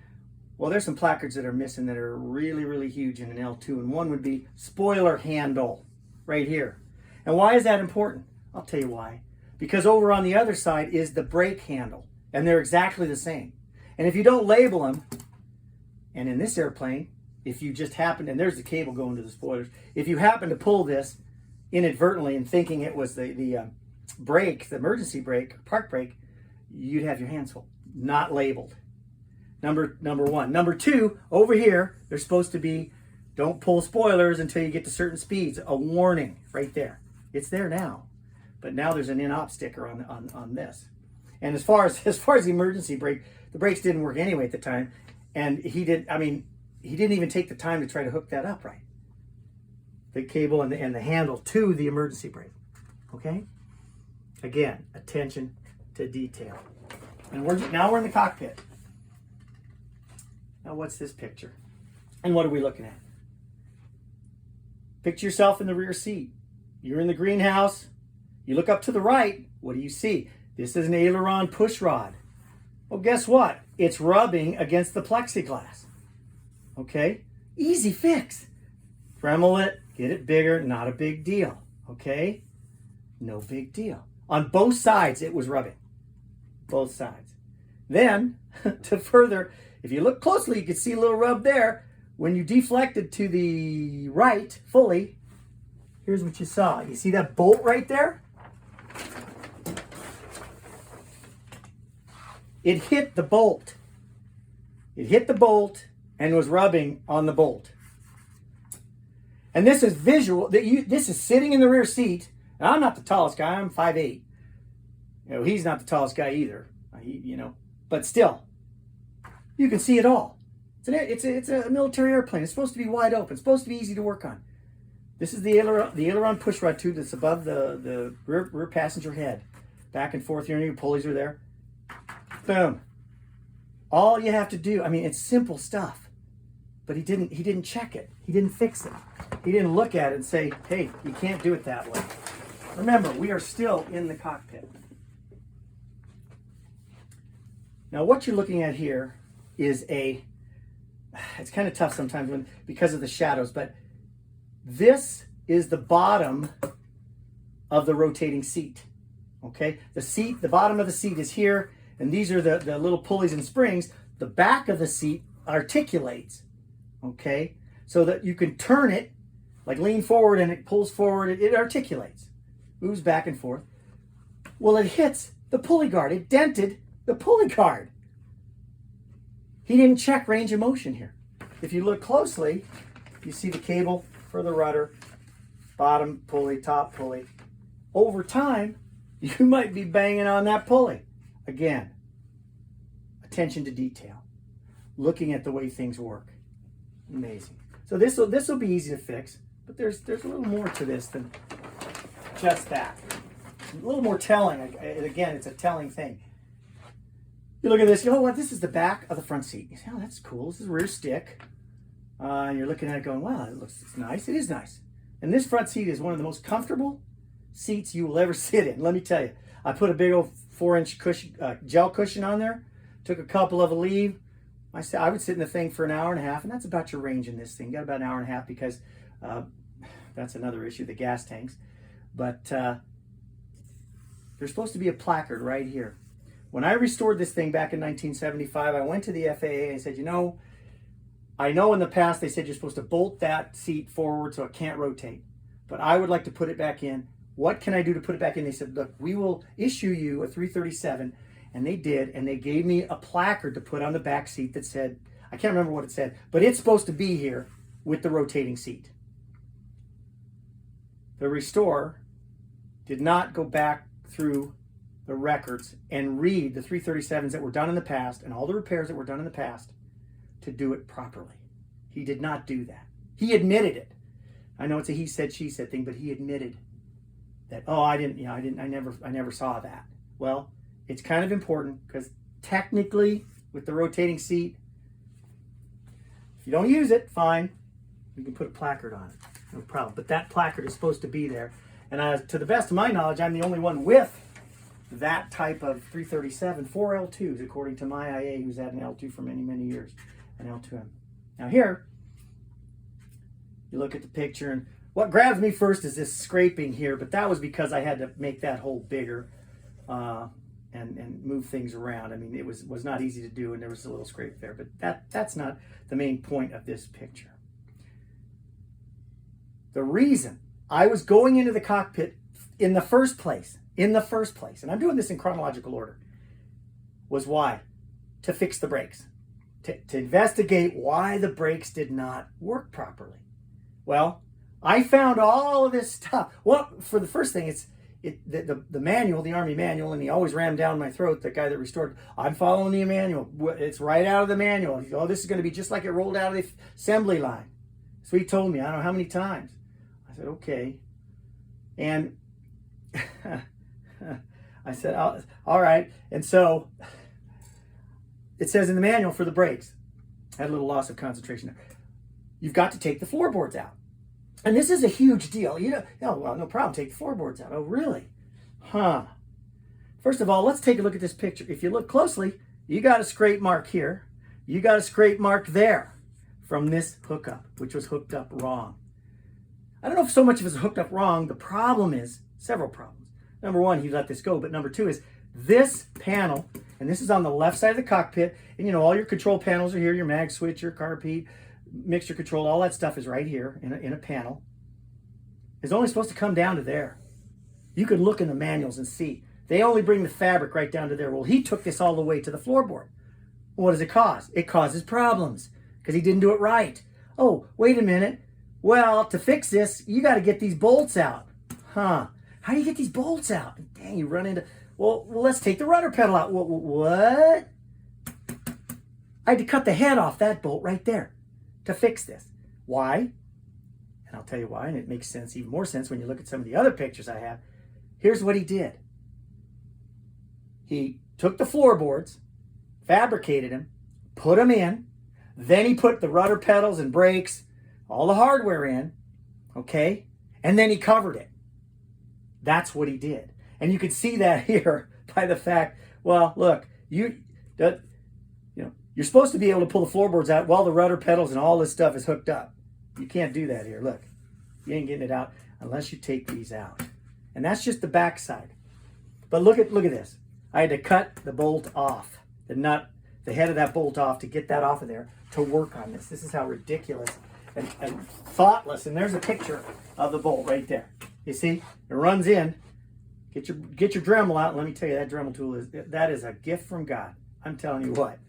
Well, there's some placards that are missing that are really, really huge in an L2, and one would be spoiler handle right here. And why is that important? I'll tell you why. Because over on the other side is the brake handle, and they're exactly the same. And if you don't label them, and in this airplane, if you just happen, and there's the cable going to the spoilers, if you happen to pull this inadvertently and thinking it was the brake, the emergency brake, park brake, you'd have your hands full. Not labeled. Number one. Number two, over here, they're supposed to be, don't pull spoilers until you get to certain speeds. A warning right there. It's there now. But now there's an in-op sticker on this. And as far as the emergency brake, the brakes didn't work anyway at the time. And he didn't even take the time to try to hook that up right. The cable and the handle to the emergency brake. Okay? Again, attention to detail. And now we're in the cockpit. Now what's this picture? And what are we looking at? Picture yourself in the rear seat. You're in the greenhouse. You look up to the right. What do you see? This is an aileron push rod. Well, guess what? It's rubbing against the plexiglass. Okay? Easy fix. Dremel it, get it bigger, not a big deal. Okay? No big deal. On both sides, it was rubbing. Both sides. Then, to further, if you look closely, you can see a little rub there. When you deflected to the right fully, here's what you saw. You see that bolt right there? It hit the bolt. It hit the bolt and was rubbing on the bolt. And this is visual. This is sitting in the rear seat. Now, I'm not the tallest guy. I'm 5'8". He's not the tallest guy either. But still, you can see it all. It's a military airplane. It's supposed to be wide open. It's supposed to be easy to work on. This is the aileron push rod tube that's above the rear passenger head. Back and forth. Your pulleys are there. Boom. All you have to do, it's simple stuff. But he didn't check it. He didn't fix it. He didn't look at it and say, hey, you can't do it that way. Remember, we are still in the cockpit. Now, what you're looking at here is it's kind of tough sometimes because of the shadows, but this is the bottom of the rotating seat. Okay? The bottom of the seat is here, and these are the little pulleys and springs. The back of the seat articulates, okay? So that you can turn it, like lean forward and it pulls forward, it articulates, moves back and forth. Well, it hits the pulley guard. It dented the pulley guard. He didn't check range of motion here. If you look closely, you see the cable for the rudder, bottom pulley, top pulley. Over time, you might be banging on that pulley. Again, attention to detail. Looking at the way things work. Amazing. So this will be easy to fix, but there's a little more to this than just that. A little more telling. Again, it's a telling thing. You look at this, you know what? This is the back of the front seat. You say, oh, that's cool. This is a rear stick. And you're looking at it going, wow, it's nice. It is nice. And this front seat is one of the most comfortable seats you will ever sit in. Let me tell you. I put a big old 4-inch cushion, gel cushion on there. Took a couple of a leave. I would sit in the thing for an hour and a half, and that's about your range in this thing. You got about an hour and a half because That's another issue, the gas tanks. But there's supposed to be a placard right here. When I restored this thing back in 1975, I went to the FAA and said, you know, I know in the past they said you're supposed to bolt that seat forward so it can't rotate, but I would like to put it back in. What can I do to put it back in? They said, look, we will issue you a 337. And they did, and they gave me a placard to put on the back seat that said, I can't remember what it said, but it's supposed to be here with the rotating seat. The restorer did not go back through the records and read the 337s that were done in the past and all the repairs that were done in the past to do it properly. He did not do that. He admitted it. I know it's a he said, she said thing, but he admitted that, oh, I never saw that. Well, it's kind of important because technically with the rotating seat, if you don't use it, fine. You can put a placard on it, no problem. But that placard is supposed to be there. And to the best of my knowledge, I'm the only one with that type of 337 for L2s, according to my IA, who's had an L2 for many, many years, an L2M. Now here, you look at the picture, and what grabs me first is this scraping here, but that was because I had to make that hole bigger and move things around. I mean, it was not easy to do, and there was a little scrape there, but that's not the main point of this picture. The reason I was going into the cockpit in the first place, and I'm doing this in chronological order, was why? To fix the brakes. To investigate why the brakes did not work properly. Well, I found all of this stuff. Well, for the first thing, the manual, the Army manual, and he always rammed down my throat, the guy that restored. I'm following the manual. It's right out of the manual. He goes, oh, this is going to be just like it rolled out of the assembly line. So he told me, I don't know how many times. I said, okay. And I said, all right. And so it says in the manual for the brakes, I had a little loss of concentration there, you've got to take the floorboards out. And this is a huge deal. You know, oh, well, no problem, take the floorboards out. Oh, really? Huh. First of all, let's take a look at this picture. If you look closely, you got a scrape mark here. You got a scrape mark there from this hookup, which was hooked up wrong. I don't know if so much of it's hooked up wrong. The problem is several problems. Number one, he let this go. But number two is this panel, and this is on the left side of the cockpit. And you know, all your control panels are here, your mag switch, your carb heat, mixture control, all that stuff is right here in a panel. It's only supposed to come down to there. You can look in the manuals and see. They only bring the fabric right down to there. Well, he took this all the way to the floorboard. What does it cause? It causes problems because he didn't do it right. Oh, wait a minute. Well, to fix this, you got to get these bolts out. Huh. How do you get these bolts out? Dang, you run into... Well, let's take the rudder pedal out. What? I had to cut the head off that bolt right there to fix this. Why? And I'll tell you why, and it makes sense, even more sense when you look at some of the other pictures I have. Here's what he did. He took the floorboards, fabricated them, put them in, then he put the rudder pedals and brakes, all the hardware in, okay? And then he covered it. That's what he did. And you can see that here by the fact, well, look, you're supposed to be able to pull the floorboards out while the rudder pedals and all this stuff is hooked up. You can't do that here. Look, you ain't getting it out unless you take these out. And that's just the back side. But look at this. I had to cut the bolt off, the nut, the head of that bolt off to get that off of there to work on this. This is how ridiculous and thoughtless. And there's a picture of the bolt right there. You see, it runs in. Get your Dremel out. And let me tell you, that Dremel tool is a gift from God. I'm telling you what.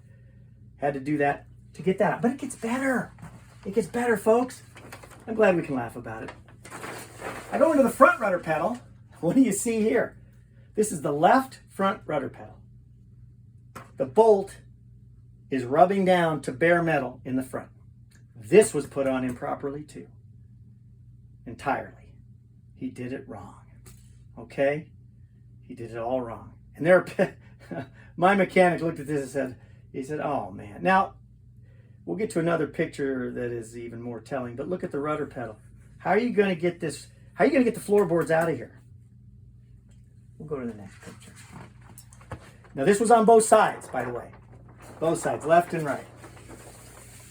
Had to do that to get that out. But it gets better. It gets better, folks. I'm glad we can laugh about it. I go into the front rudder pedal. What do you see here? This is the left front rudder pedal. The bolt is rubbing down to bare metal in the front. This was put on improperly too. Entirely. He did it wrong. Okay? He did it all wrong. And my mechanic looked at this and he said, oh man. Now, we'll get to another picture that is even more telling, but look at the rudder pedal. How are you going to get this? How are you going to get the floorboards out of here? We'll go to the next picture. Now, this was on both sides, by the way. Both sides, left and right.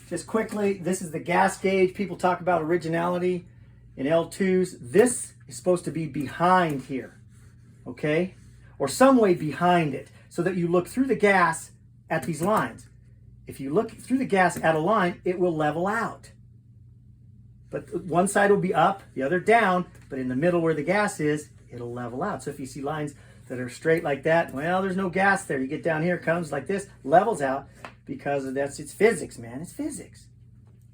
Just quickly, this is the gas gauge. People talk about originality. In L2s, this is supposed to be behind here, okay? Or some way behind it, so that you look through the gas at these lines. If you look through the gas at a line, it will level out. But one side will be up, the other down, but in the middle where the gas is, it'll level out. So if you see lines that are straight like that, well, there's no gas there. You get down here, it comes like this, levels out, because it's physics, man. It's physics.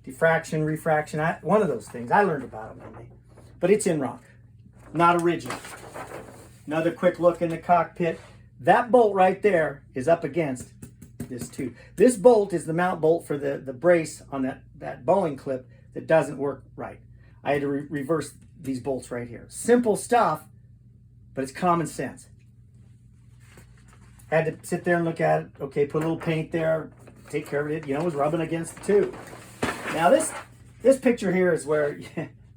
Diffraction, refraction, one of those things. I learned about it one day. But it's in rock, not original. Another quick look in the cockpit. That bolt right there is up against this tube. This bolt is the mount bolt for the brace on that bowling clip that doesn't work right. I had to reverse these bolts right here. Simple stuff, but it's common sense. Had to sit there and look at it. Okay, put a little paint there, take care of it. You know, it was rubbing against the tube. Now this picture here is where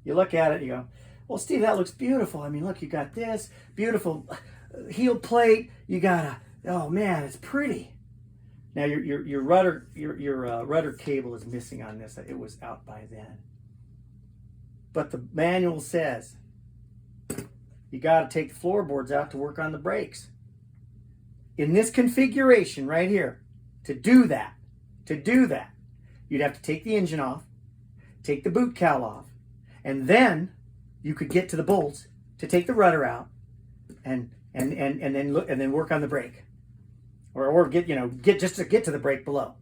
you look at it and you go, well, Steve, that looks beautiful. I mean, look, you got this beautiful heel plate. You got oh man, it's pretty. Now your rudder rudder cable is missing on this. It was out by then. But the manual says you got to take the floorboards out to work on the brakes. In this configuration right here, to do that, you'd have to take the engine off, take the boot cowl off, and then you could get to the bolts to take the rudder out and then work on the brake. Or get to the brake below.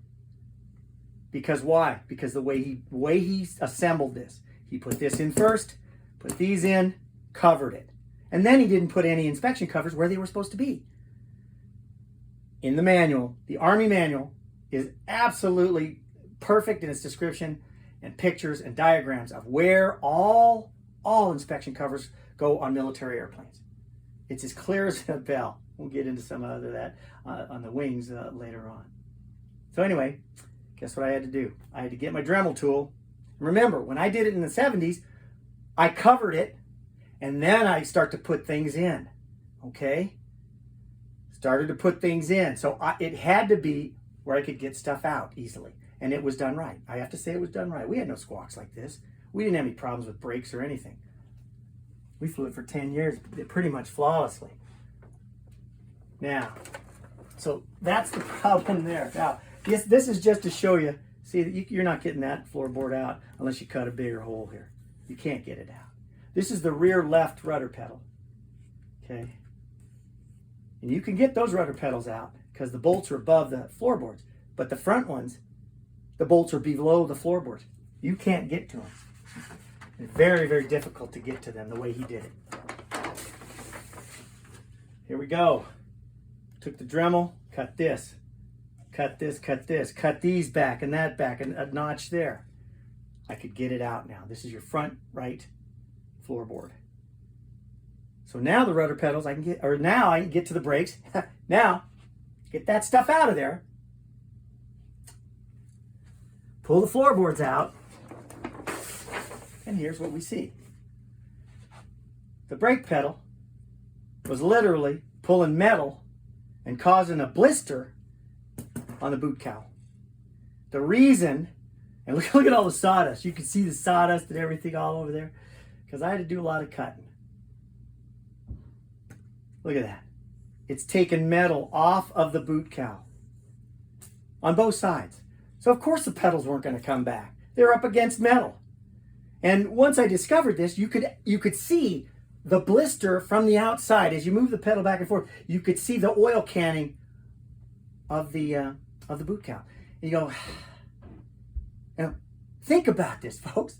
Because why? Because the way he assembled this, he put this in first, put these in, covered it, and then he didn't put any inspection covers where they were supposed to be. In the manual, the Army manual is absolutely perfect in its description and pictures and diagrams of where all inspection covers go on military airplanes. It's as clear as a bell. We'll get into some other of that on the wings later on. So anyway, guess what I had to do? I had to get my Dremel tool. Remember, when I did it in the 70s, I covered it, and then I start to put things in, okay? Started to put things in. So it had to be where I could get stuff out easily, and it was done right. I have to say it was done right. We had no squawks like this. We didn't have any problems with brakes or anything. We flew it for 10 years, pretty much flawlessly. Now, so that's the problem there. Now, this is just to show you, see, that you're not getting that floorboard out unless you cut a bigger hole here. You can't get it out. This is the rear left rudder pedal, okay? And you can get those rudder pedals out because the bolts are above the floorboards, but the front ones, the bolts are below the floorboards. You can't get to them. It's very, very difficult to get to them the way he did it. Here we go. Took the Dremel, cut this, cut this, cut this, cut these back and that back, and a notch there. I could get it out now. This is your front right floorboard. So now the rudder pedals now I can get to the brakes. Now, get that stuff out of there. Pull the floorboards out. And here's what we see. The brake pedal was literally pulling metal and causing a blister on the boot cowl. The reason, and look at all the sawdust. You can see the sawdust and everything all over there because I had to do a lot of cutting. Look at that. It's taken metal off of the boot cowl on both sides. So of course the pedals weren't going to come back. They're up against metal. And once I discovered this, you could see the blister from the outside. As you move the pedal back and forth, you could see the oil canning of the boot cowl. And you go, now, think about this, folks.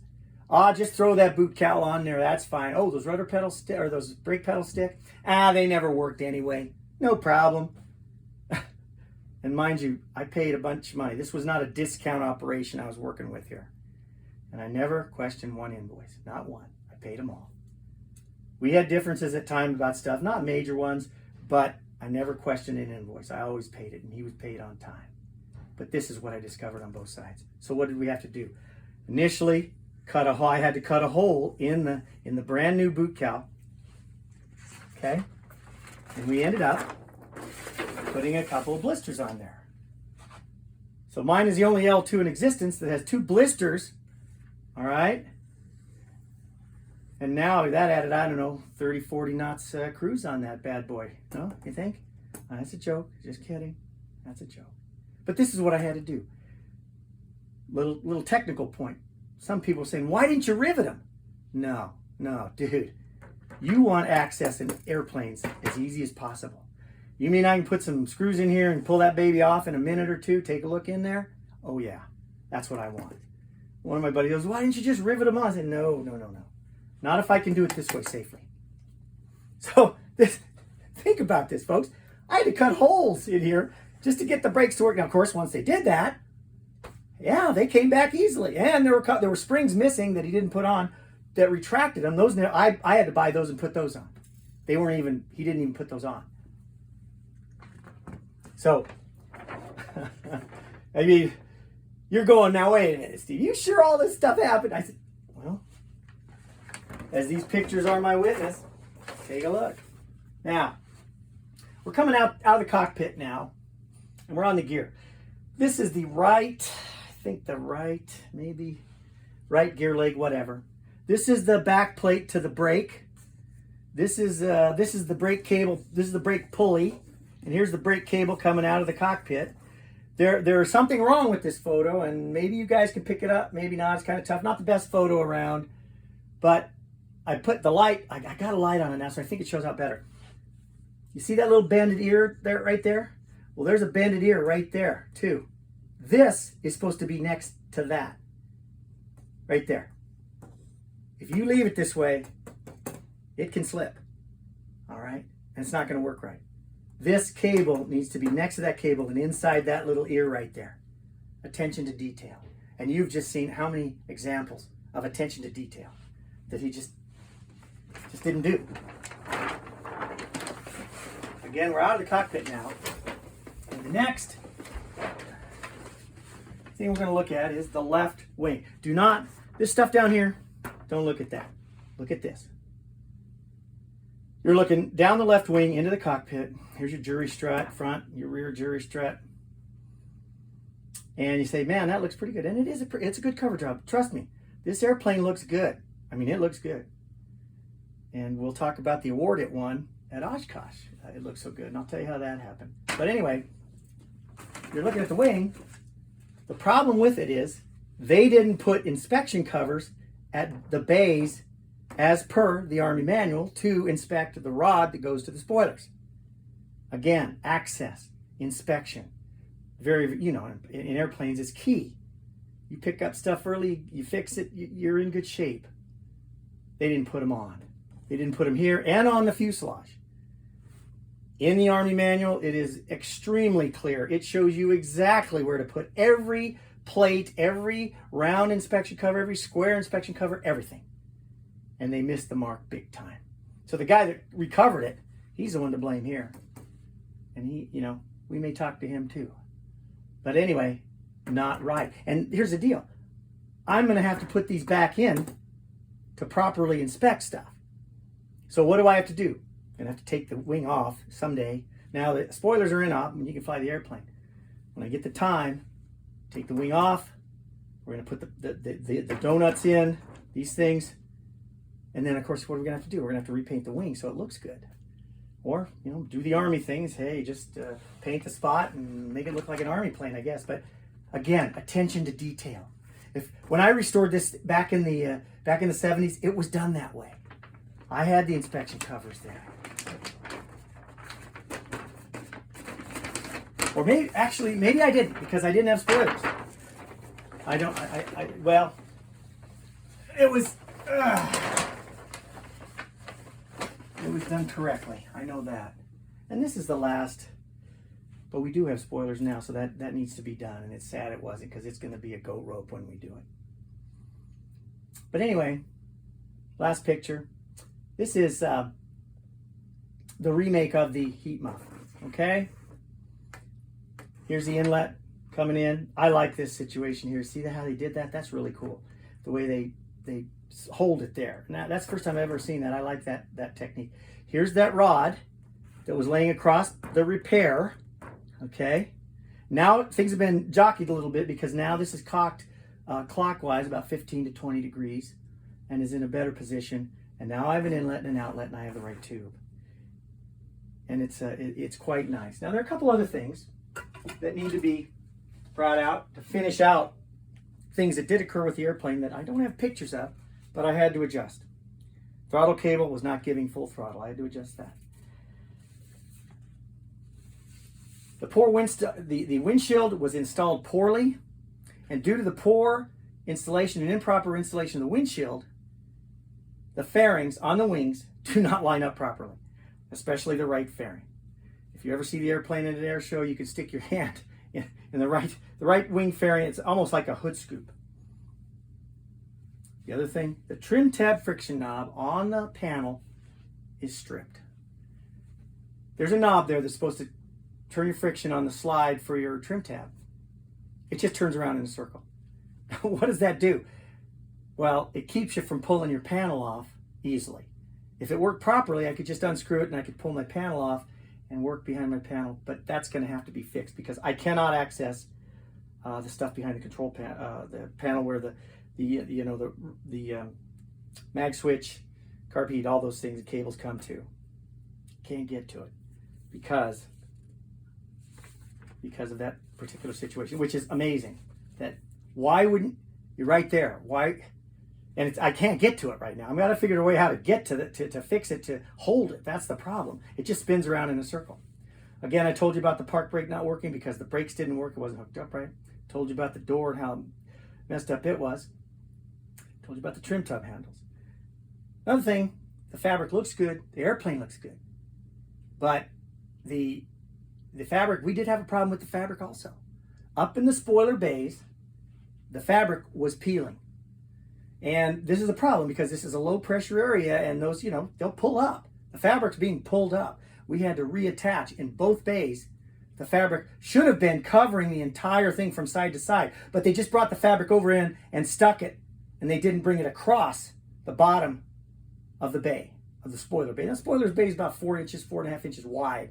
Just throw that boot cowl on there. That's fine. Oh, those rudder pedals or those brake pedals stick? They never worked anyway. No problem. And mind you, I paid a bunch of money. This was not a discount operation I was working with here. And I never questioned one invoice. Not one. I paid them all. We had differences at times about stuff, not major ones, but I never questioned an invoice. I always paid it, and he was paid on time. But this is what I discovered on both sides. So what did we have to do? Initially, I had to cut a hole in the brand new boot cowl. Okay? And we ended up putting a couple of blisters on there. So mine is the only L2 in existence that has two blisters. All right? And now that added, I don't know, 30, 40 knots cruise on that bad boy. No, you think? That's a joke. Just kidding. That's a joke. But this is what I had to do. Little technical point. Some people are saying, why didn't you rivet them? No, dude. You want access in airplanes as easy as possible. You mean I can put some screws in here and pull that baby off in a minute or two, take a look in there? Oh yeah, that's what I want. One of my buddies goes, why didn't you just rivet them on? I said, no. Not if I can do it this way safely. So think about this, folks. I had to cut holes in here just to get the brakes to work. Now, of course, once they did that, yeah, they came back easily. And there were springs missing that he didn't put on that retracted them. Those I had to buy those and put those on. He didn't even put those on. So, I mean, you're going, now wait a minute, Steve, you sure all this stuff happened? I said, well, as these pictures are my witness, take a look. Now, we're coming out of the cockpit now, and we're on the gear. This is the right gear leg, whatever. This is the back plate to the brake. This is the brake cable. This is the brake pulley, and here's the brake cable coming out of the cockpit. There's something wrong with this photo, and maybe you guys can pick it up. Maybe not. It's kind of tough. Not the best photo around, but I put the light. I got a light on it now, so I think it shows out better. You see that little banded ear there, right there? Well, there's a banded ear right there too. This is supposed to be next to that, right there. If you leave it this way, it can slip, all right? And it's not gonna work right. This cable needs to be next to that cable and inside that little ear right there. Attention to detail. And you've just seen how many examples of attention to detail that he just didn't do. Again, we're out of the cockpit now. And the next thing we're gonna look at is the left wing. This stuff down here, don't look at that. Look at this. You're looking down the left wing into the cockpit. Here's your jury strut front, your rear jury strut. And you say, man, that looks pretty good. And it's a good cover job. Trust me, this airplane looks good. I mean, it looks good. And we'll talk about the award it won at Oshkosh. It looks so good, and I'll tell you how that happened. But anyway, you're looking at the wing. The problem with it is they didn't put inspection covers at the bays as per the Army manual to inspect the rod that goes to the spoilers. Again, access, inspection, in airplanes is key. You pick up stuff early, you fix it, you're in good shape. They didn't put them on. They didn't put them here and on the fuselage. In the Army manual, it is extremely clear. It shows you exactly where to put every plate, every round inspection cover, every square inspection cover, everything. And they missed the mark big time. So the guy that recovered it, he's the one to blame here. And we may talk to him too. But anyway, not right. And here's the deal. I'm going to have to put these back in to properly inspect stuff. So what do I have to do? I'm going to have to take the wing off someday. Now the spoilers are in up and you can fly the airplane. When I get the time, take the wing off. We're going to put the donuts in, these things. And then, of course, what are we going to have to do? We're going to have to repaint the wing so it looks good. Or, do the Army things. Hey, just paint the spot and make it look like an Army plane, I guess. But again, attention to detail. When I restored this back in the 70s, it was done that way. I had the inspection covers there. Or maybe I didn't because I didn't have spoilers. Well, it was done correctly. I know that. And this is the last, but we do have spoilers now, so that needs to be done. And it's sad it wasn't because it's going to be a goat rope when we do it. But anyway, last picture. This is the remake of the heat muff. Okay? Here's the inlet coming in. I like this situation here. See how they did that? That's really cool. The way they hold it there. Now, that's the first time I've ever seen that. I like that technique. Here's that rod that was laying across the repair. Okay? Now things have been jockeyed a little bit because now this is cocked clockwise about 15 to 20 degrees and is in a better position. And now I have an inlet and an outlet, and I have the right tube. And it's quite nice. Now there are a couple other things that need to be brought out to finish out things that did occur with the airplane that I don't have pictures of, but I had to adjust. Throttle cable was not giving full throttle. I had to adjust that. The windshield was installed poorly, and due to the poor installation and improper installation of the windshield, the fairings on the wings do not line up properly, especially the right fairing. If you ever see the airplane at an air show, you can stick your hand in the right wing fairing. It's almost like a hood scoop. The other thing, the trim tab friction knob on the panel is stripped. There's a knob there that's supposed to turn your friction on the slide for your trim tab. It just turns around in a circle. What does that do? Well, it keeps you from pulling your panel off easily. If it worked properly, I could just unscrew it and I could pull my panel off and work behind my panel, but that's going to have to be fixed because I cannot access the stuff behind the control panel, the panel where the mag switch, carb heat, all those things, the cables come to. Can't get to it because of that particular situation, which is amazing. That why wouldn't you're right there? Why? And I can't get to it right now. I'm got to figure a way how to get to to fix it, to hold it. That's the problem. It just spins around in a circle. Again, I told you about the park brake not working because the brakes didn't work. It wasn't hooked up right. Told you about the door and how messed up it was. Told you about the trim tub handles. Another thing, the fabric looks good. The airplane looks good. But the fabric, we did have a problem with the fabric also. Up in the spoiler bays, the fabric was peeling. And this is a problem because this is a low pressure area and those, they'll pull up. The fabric's being pulled up. We had to reattach in both bays. The fabric should have been covering the entire thing from side to side, but they just brought the fabric over in and stuck it, and they didn't bring it across the bottom of the bay, of the spoiler bay. Now, spoiler's bay is about 4.5 inches wide.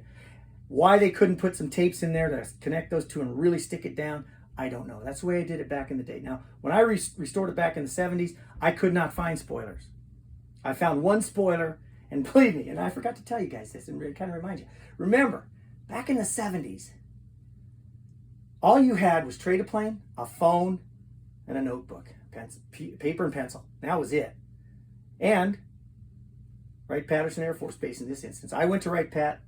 Why they couldn't put some tapes in there to connect those two and really stick it down, I don't know. That's the way I did it back in the day. Now, when I restored it back in the 70s, I could not find spoilers. I found one spoiler, and believe me, and I forgot to tell you guys this and kind of remind you. Remember, back in the 70s, all you had was trade a plane, a phone, and a notebook, paper and pencil. That was it. And Wright-Patterson Air Force Base in this instance. I went to Wright-Pat,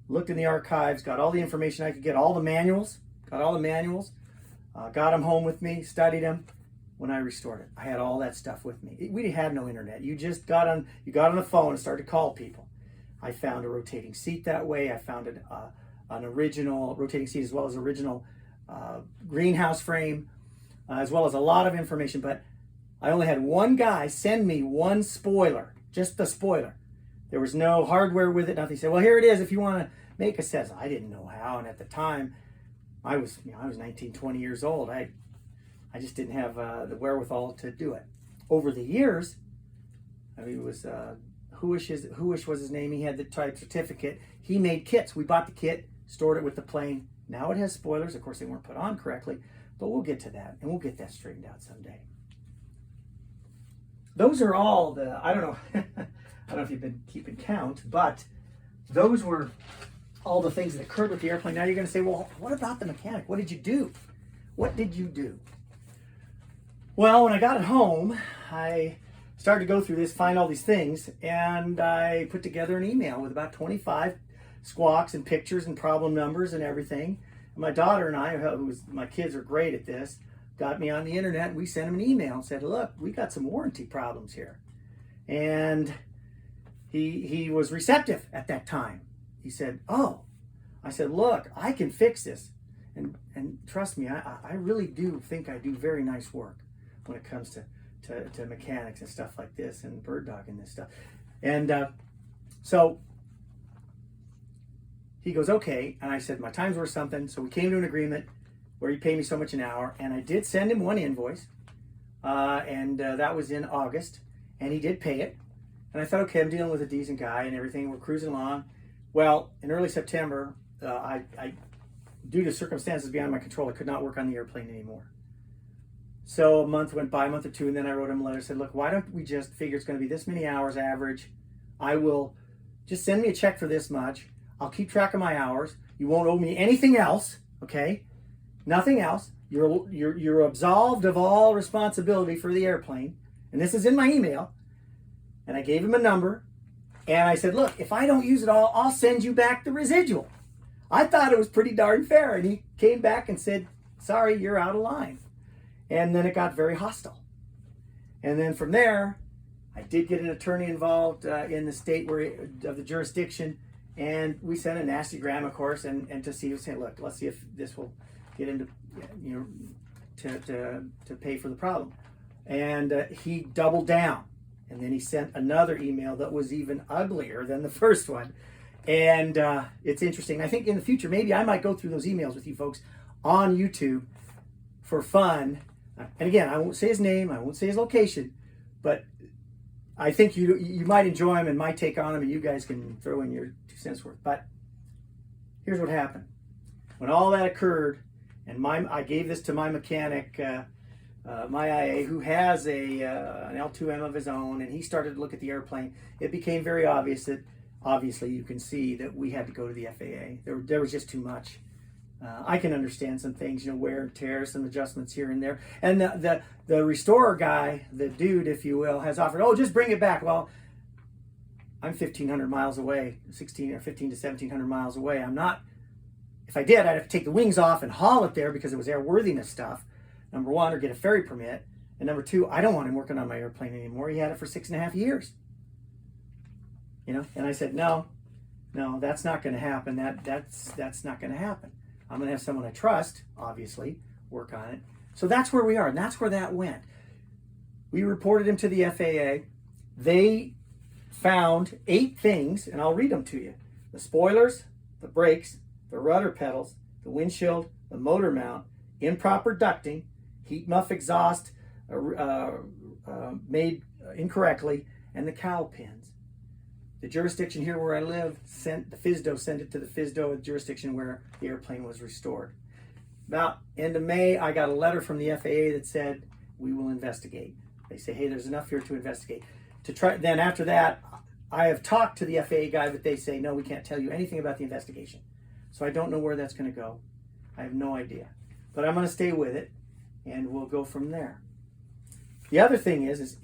looked in the archives, got all the information I could get, all the manuals, got them home with me, studied them. When I restored it, I had all that stuff with me. We had no internet. You just got on the phone and started to call people. I found a rotating seat that way. I found an original rotating seat as well as original greenhouse frame, as well as a lot of information. But I only had one guy send me one spoiler, just the spoiler. There was no hardware with it, nothing. He said, well, here it is if you want to make a set. I didn't know how, and at the time, I was 19, 20 years old. I just didn't have the wherewithal to do it. Over the years, it was Huish was his name. He had the type certificate. He made kits. We bought the kit, stored it with the plane. Now it has spoilers. Of course, they weren't put on correctly, but we'll get to that, and we'll get that straightened out someday. Those are all I don't know. I don't know if you've been keeping count, but those were all the things that occurred with the airplane. Now you're going to say, well, what about the mechanic? What did you do? What did you do? Well, when I got it home, I started to go through this, find all these things, and I put together an email with about 25 squawks and pictures and problem numbers and everything. And my daughter and I, my kids are great at this, got me on the internet, and we sent him an email and said, look, we got some warranty problems here. And he was receptive at that time. He said, oh. I said, look, I can fix this. And trust me, I really do think I do very nice work when it comes to mechanics and stuff like this and bird dog and this stuff. And so he goes, okay. And I said, my time's worth something. So we came to an agreement where he paid me so much an hour. And I did send him one invoice. And that was in August. And he did pay it. And I thought, okay, I'm dealing with a decent guy and everything. We're cruising along. Well, in early September, I due to circumstances beyond my control, I could not work on the airplane anymore. So a month went by, a month or two, and then I wrote him a letter, said, look, why don't we just figure it's going to be this many hours average. I will just send me a check for this much. I'll keep track of my hours. You won't owe me anything else, okay? Nothing else. You're absolved of all responsibility for the airplane. And this is in my email. And I gave him a number. And I said, look, if I don't use it all, I'll send you back the residual. I thought it was pretty darn fair. And he came back and said, sorry, you're out of line. And then it got very hostile. And then from there, I did get an attorney involved in the state of the jurisdiction. And we sent a nasty gram, of course, and to see, say, look, let's see if this will get into, to pay for the problem. And he doubled down. And then he sent another email that was even uglier than the first one. And it's interesting. I think in the future, maybe I might go through those emails with you folks on YouTube for fun. And again, I won't say his name, I won't say his location, but I think you might enjoy him and my take on him, and you guys can throw in your 2 cents worth. But here's what happened. When all that occurred, and I gave this to my mechanic, my IA, who has an L2M of his own, and he started to look at the airplane. It became very obvious that, obviously, you can see that we had to go to the FAA. There was just too much. I can understand some things, wear and tear, some adjustments here and there. And the restorer guy, the dude, if you will, has offered, oh, just bring it back. Well, I'm 1,500 miles away, 15 to 1,700 miles away. I'm not, if I did, I'd have to take the wings off and haul it there because it was airworthiness stuff. Number one, or get a ferry permit. And number two, I don't want him working on my airplane anymore. He had it for 6.5 years. And I said, no, that's not going to happen. That's not going to happen. I'm going to have someone I trust, obviously, work on it. So that's where we are, and that's where that went. We reported him to the FAA. They found 8 things, and I'll read them to you. The spoilers, the brakes, the rudder pedals, the windshield, the motor mount, improper ducting, heat muff exhaust made incorrectly, and the cowl pins. The jurisdiction here where I live sent it to the FSDO jurisdiction where the airplane was restored. About end of May, I got a letter from the FAA that said, we will investigate. They say, hey, there's enough here to investigate. Then after that, I have talked to the FAA guy, but they say, no, we can't tell you anything about the investigation. So I don't know where that's going to go. I have no idea. But I'm going to stay with it, and we'll go from there. The other thing is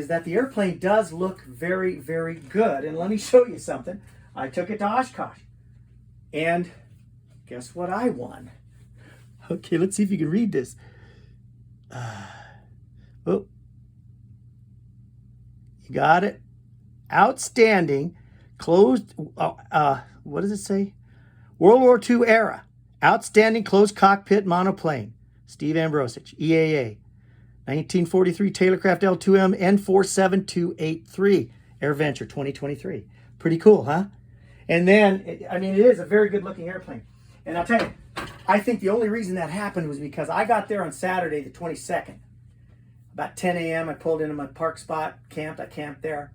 that the airplane does look very, very good. And let me show you something. I took it to Oshkosh. And guess what I won? Okay, let's see if you can read this. You got it? Outstanding, closed, what does it say? World War II era, outstanding closed cockpit monoplane. Steve Ambrosich, EAA. 1943 Taylorcraft L2M N47283, Airventure 2023. Pretty cool, huh? And then, it is a very good looking airplane. And I'll tell you, I think the only reason that happened was because I got there on Saturday, the 22nd. About 10 a.m., I pulled into my park spot, I camped there.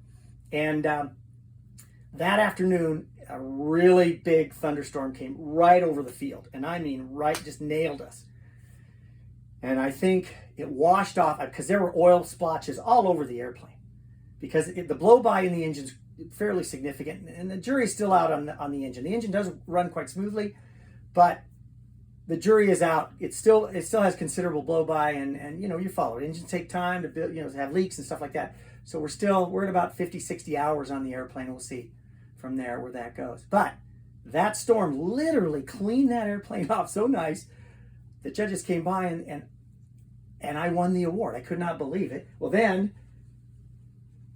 And that afternoon, a really big thunderstorm came right over the field. And I mean, right, just nailed us. And I think it washed off because there were oil splotches all over the airplane because the blow-by in the engine's fairly significant, and the jury's still out on the engine. The engine does run quite smoothly, but the jury is out. It still has considerable blow-by, and you follow it. Engines take time to build, have leaks and stuff like that. So we're at about 50, 60 hours on the airplane. We'll see from there where that goes. But that storm literally cleaned that airplane off so nice. The judges came by and I won the award. I could not believe it. Well, then,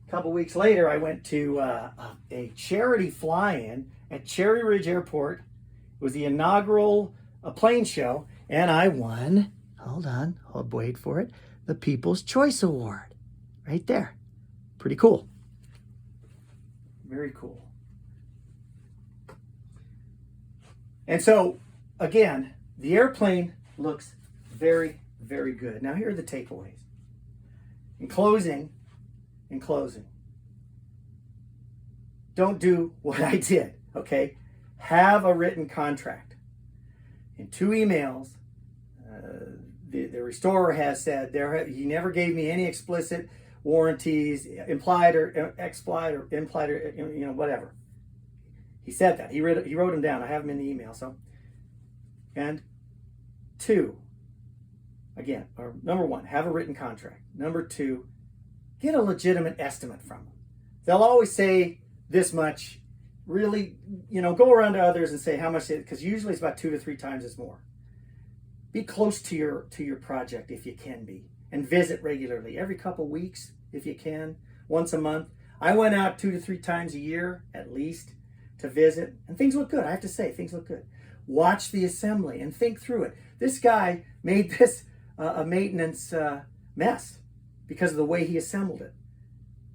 a couple weeks later, I went to a charity fly-in at Cherry Ridge Airport. It was the inaugural plane show, and I won, wait for it, the People's Choice Award. Right there. Pretty cool. Very cool. And so, again, the airplane looks very, very good. Now, here are the takeaways. In closing, don't do what I did, okay? Have a written contract. In 2 emails, the restorer has said he never gave me any explicit warranties, implied or explied or implied or whatever. He said that. He wrote them down. I have them in the email. So, and two, again, or number one, have a written contract. Number two, get a legitimate estimate from them. They'll always say this much. Really, go around to others and say how much it, because usually it's about 2 to 3 times as more. Be close to your project if you can be, and visit regularly, every couple weeks if you can, once a month. I went out 2 to 3 times a year at least to visit, and things look good. I have to say, things look good. Watch the assembly and think through it. This guy made this a maintenance mess because of the way he assembled it,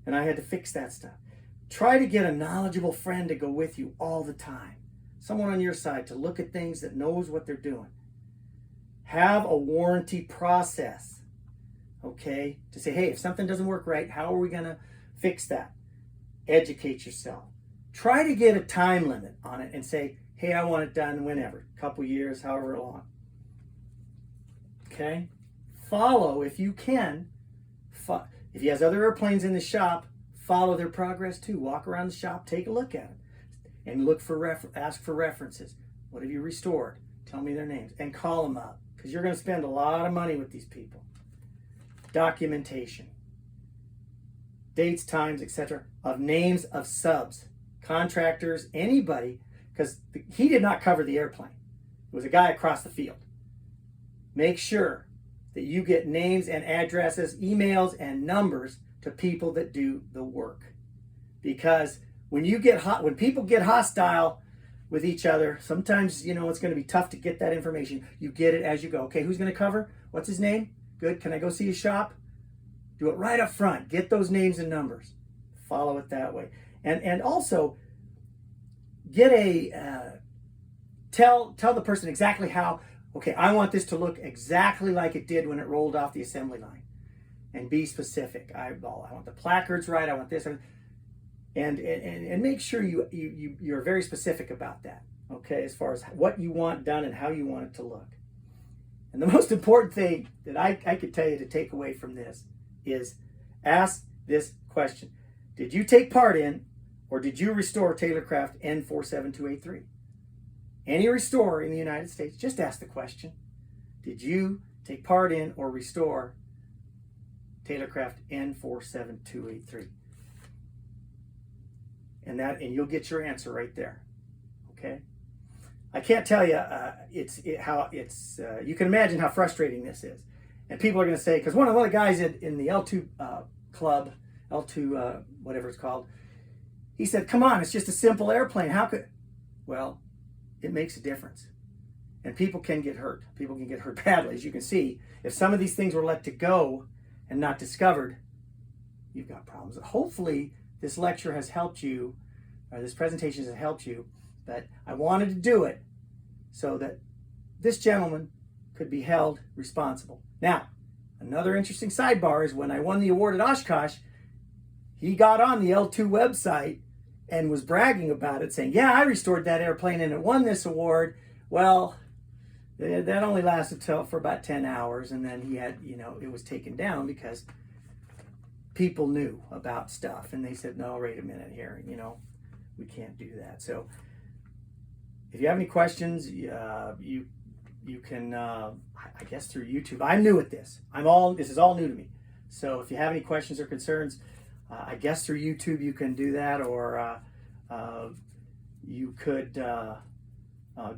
and I had to fix that stuff. Try to get a knowledgeable friend to go with you all the time. Someone on your side to look at things that knows what they're doing. Have a warranty process, okay? To say, hey, if something doesn't work right, how are we going to fix that? Educate yourself. Try to get a time limit on it and say, hey, I want it done whenever, a couple years, however long. Okay? Follow, if you can. If he has other airplanes in the shop, follow their progress too. Walk around the shop, take a look at them, and ask for references. What have you restored? Tell me their names, and call them up, because you're going to spend a lot of money with these people. Documentation, dates, times, etc., of names of subs, contractors, anybody, because he did not cover the airplane. It was a guy across the field. Make sure that you get names and addresses, emails and numbers to people that do the work, because when people get hostile with each other, sometimes it's going to be tough to get that information. You get it as you go. Okay, who's going to cover? What's his name? Good. Can I go see his shop? Do it right up front. Get those names and numbers. Follow it that way, and also get tell the person exactly how. Okay, I want this to look exactly like it did when it rolled off the assembly line. And be specific. I want the placards right. I want this, and make sure you're very specific about that. Okay, as far as what you want done and how you want it to look. And the most important thing that I could tell you to take away from this is ask this question: did you take part in, or did you restore Taylorcraft N47283? Any restorer in the United States, just ask the question: did you take part in or restore Taylorcraft N47283? And you'll get your answer right there. Okay, I can't tell you you can imagine how frustrating this is, and people are going to say, because one of the guys in the L2 club, L2 whatever it's called, he said, "Come on, it's just a simple airplane. How could?" Well, it makes a difference, and people can get hurt. People can get hurt badly, as you can see. If some of these things were let to go and not discovered, you've got problems. Hopefully this lecture has helped you, or this presentation has helped you, but I wanted to do it so that this gentleman could be held responsible. Now, another interesting sidebar is when I won the award at Oshkosh, he got on the L2 website and was bragging about it, saying, yeah, I restored that airplane and it won this award. Well, that only lasted for about 10 hours, and then he had, it was taken down because people knew about stuff, and they said, no, wait a minute here, we can't do that. So if you have any questions, you can, I guess through YouTube. I'm new at this. This is all new to me. So if you have any questions or concerns, I guess through YouTube you can do that, or you could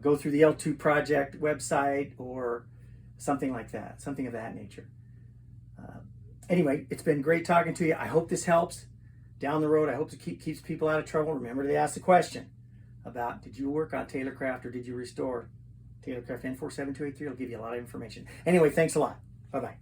go through the L2 project website or something like that, something of that nature. Anyway, it's been great talking to you. I hope this helps down the road. I hope it keeps people out of trouble. Remember to ask the question about, did you work on Taylorcraft or did you restore Taylorcraft N47283? It'll give you a lot of information. Anyway, thanks a lot. Bye-bye.